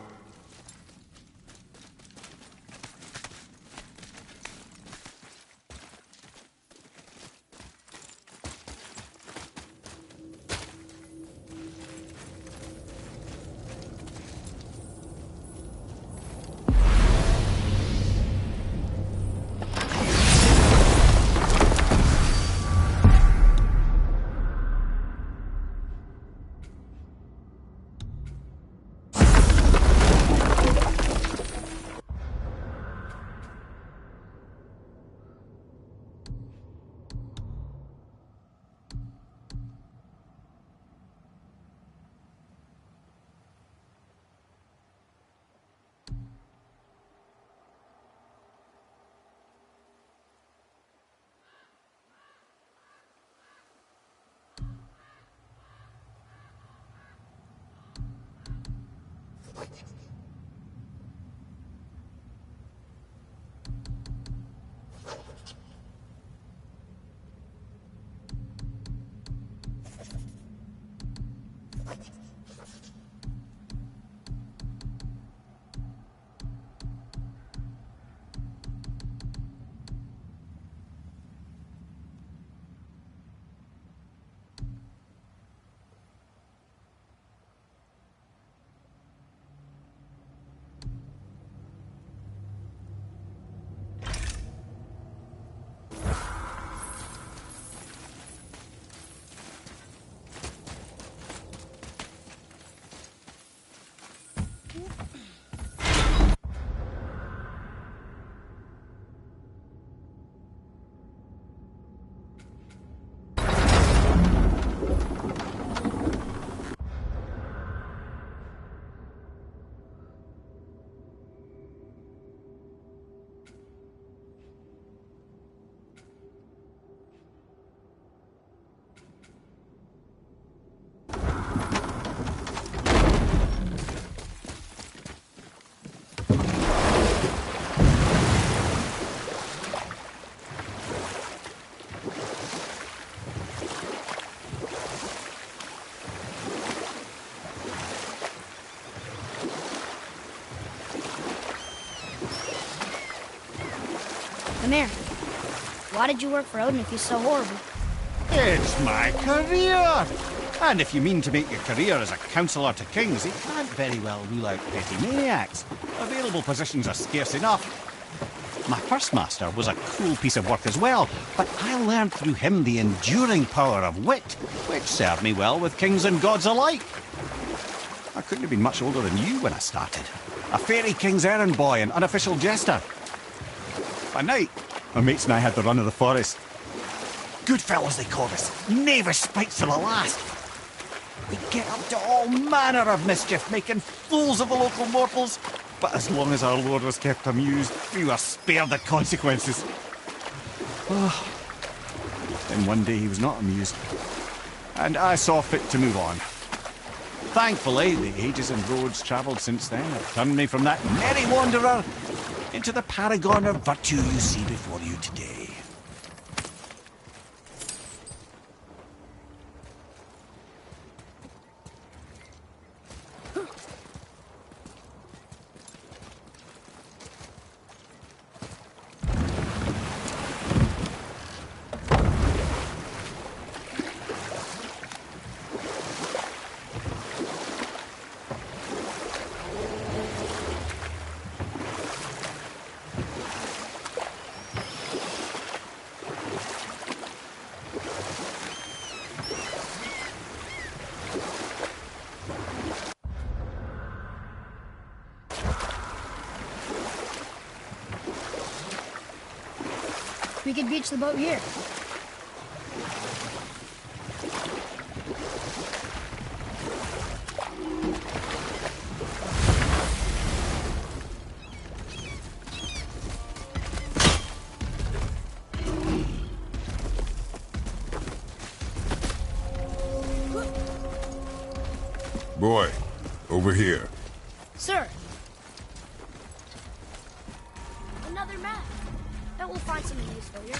Mimir, why did you work for Odin if he's so horrible? It's my career! And if you mean to make your career as a counsellor to kings, you can't very well rule out petty maniacs. Available positions are scarce enough. My first master was a cool piece of work as well, but I learned through him the enduring power of wit, which served me well with kings and gods alike. I couldn't have been much older than you when I started. A fairy king's errand boy and unofficial jester. By night, my mates and I had the run of the forest. Good fellows they called us, knavish spites to the last. We'd get up to all manner of mischief, making fools of the local mortals. But as long as our lord was kept amused, we were spared the consequences. Then one day he was not amused, and I saw fit to move on. Thankfully, the ages and roads travelled since then have turned me from that merry wanderer into the paragon of virtue you see before you today. We could beach the boat here. Boy, over here. Sir. Another map. Bet we'll find something useful here.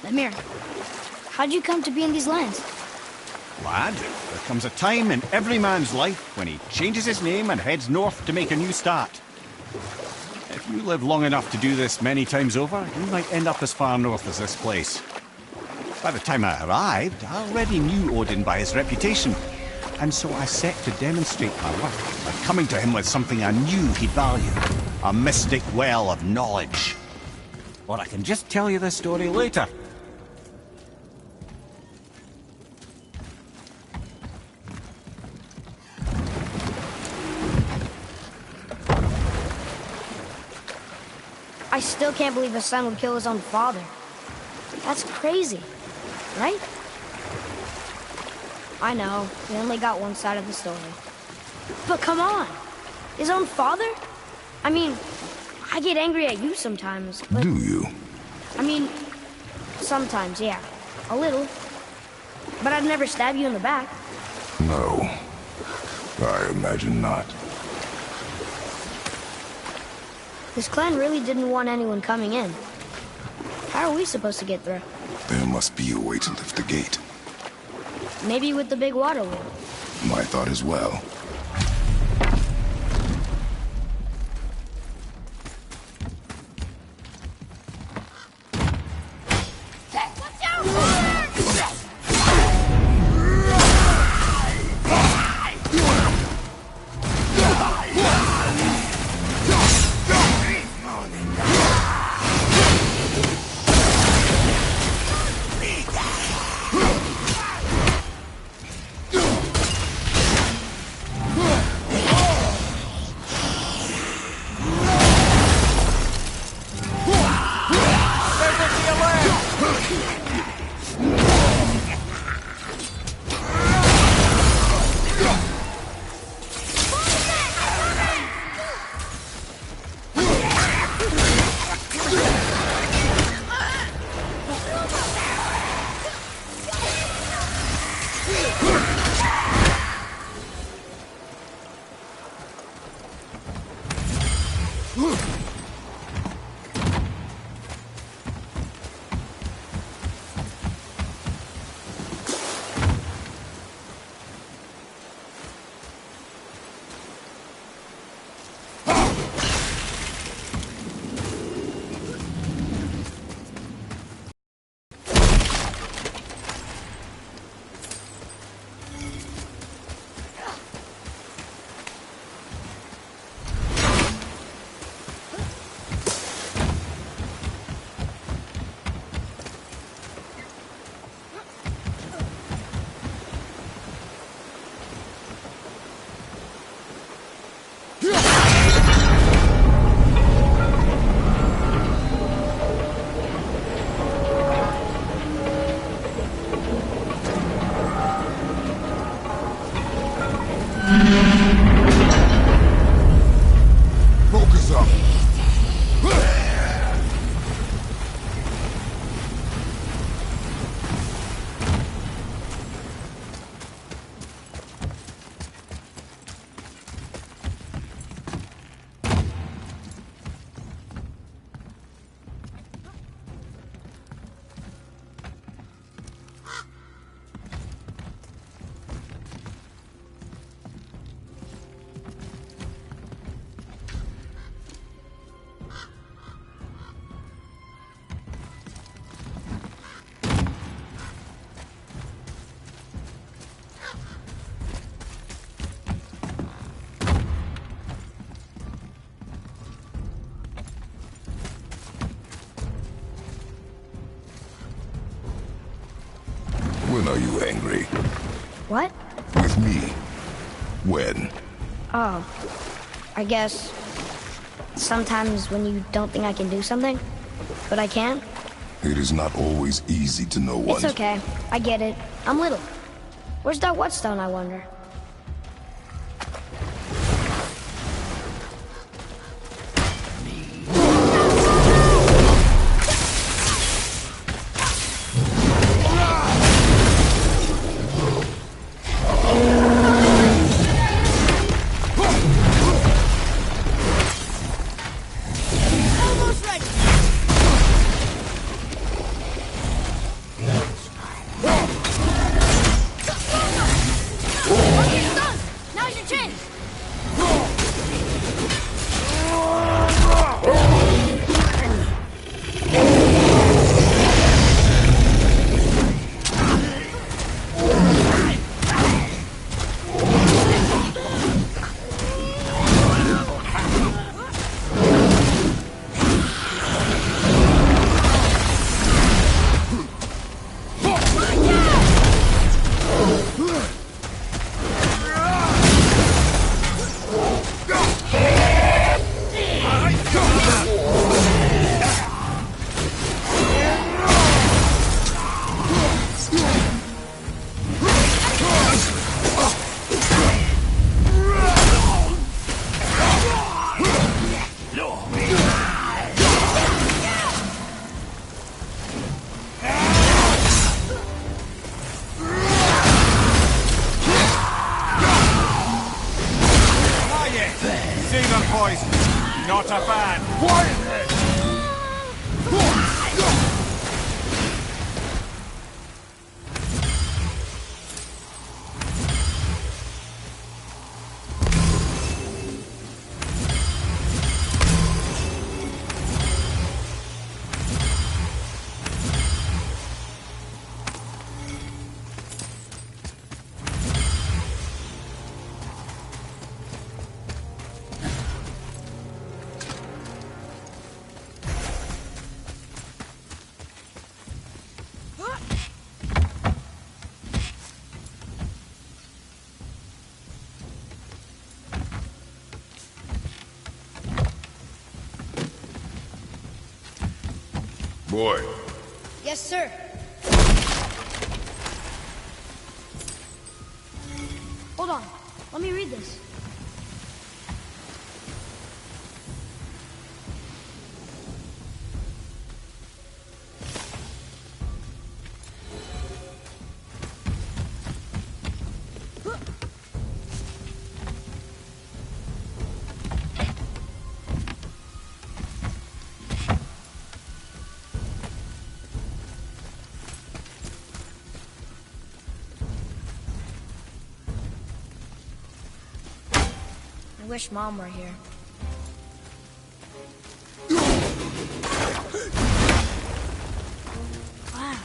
Mimir, how'd you come to be in these lands? Lad, there comes a time in every man's life when he changes his name and heads north to make a new start. If you live long enough to do this many times over, you might end up as far north as this place. By the time I arrived, I already knew Odin by his reputation, and so I set to demonstrate my worth by coming to him with something I knew he'd value, a mystic well of knowledge. Or I can just tell you the story later. I still can't believe a son would kill his own father. That's crazy, right? I know, we only got one side of the story. But come on! His own father? I mean, I get angry at you sometimes, but... Do you? I mean, sometimes, yeah. A little. But I'd never stab you in the back. No. I imagine not. This clan really didn't want anyone coming in. How are we supposed to get through? There must be a way to lift the gate. Maybe with the big water wheel. My thought as well. Focus up. When are you angry? What? With me. When? Oh, I guess sometimes when you don't think I can do something, but I can. It is not always easy to know It's okay. I get it. I'm little. Where's that whetstone, I wonder? Oh! Boy. Yes, sir. Hold on. Let me read this. I wish Mom were here. Wow.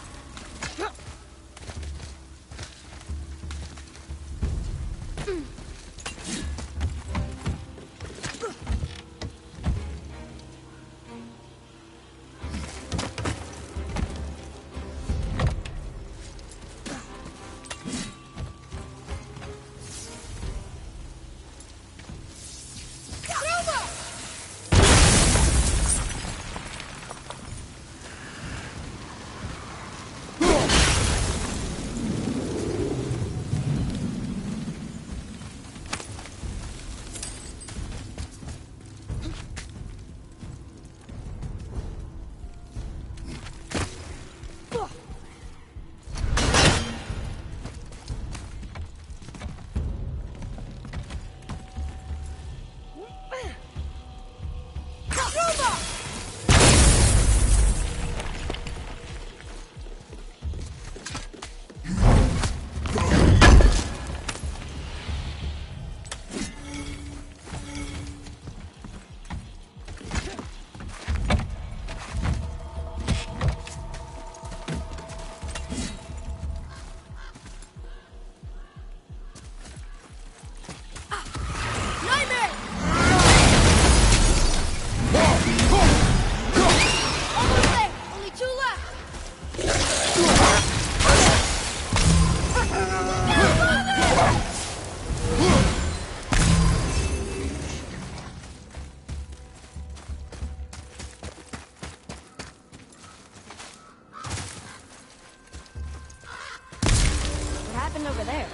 Over there.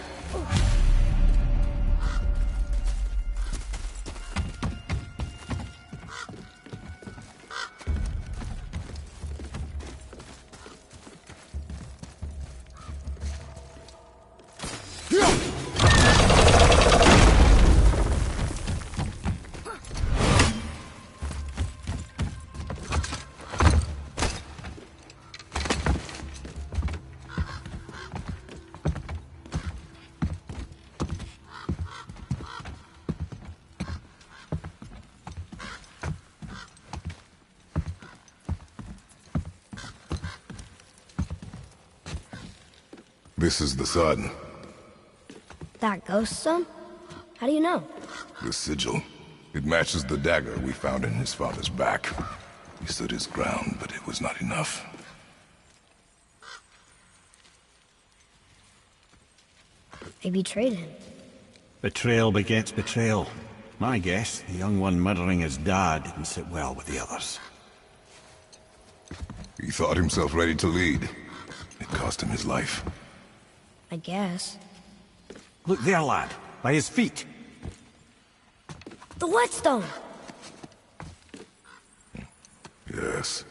This is the sun. That ghost stone? How do you know? The sigil. It matches the dagger we found in his father's back. He stood his ground, but it was not enough. They betrayed him. Betrayal begets betrayal. My guess, the young one murdering his dad didn't sit well with the others. He thought himself ready to lead. It cost him his life. I guess. Look there, lad. By his feet. The whetstone! Yes.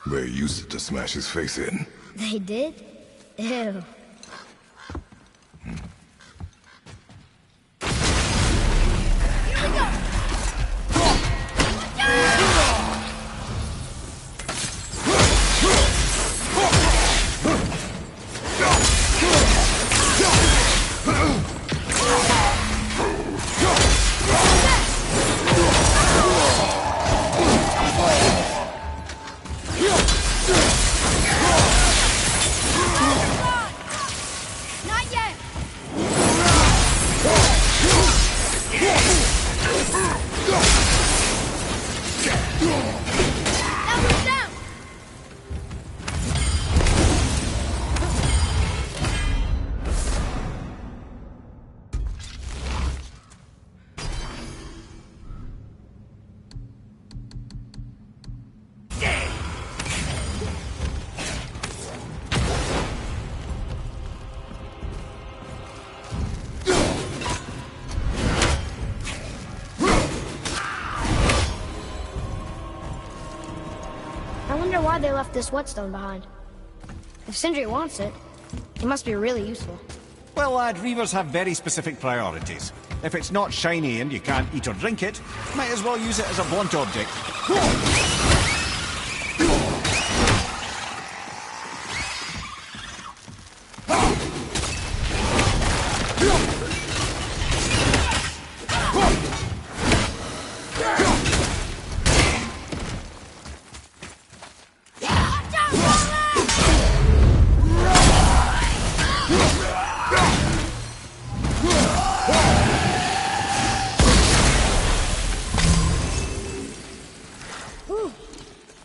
They used it to smash his face in. They did? Ew. why they left this whetstone behind. If Sindri wants it, it must be really useful. Well, lad, reavers have very specific priorities. If it's not shiny and you can't eat or drink it, might as well use it as a blunt object.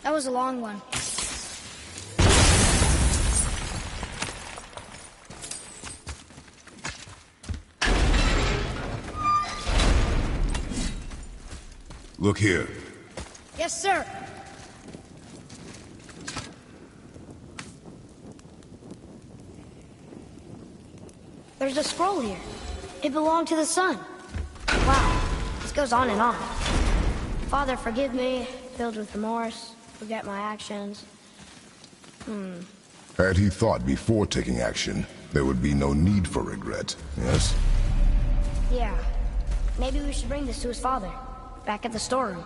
That was a long one. Look here. Yes, sir. There's a scroll here. It belonged to the sun. Wow, this goes on and on. Father, forgive me, filled with remorse, forget my actions. Had he thought before taking action, there would be no need for regret, yes? Yeah. Maybe we should bring this to his father, back at the storeroom.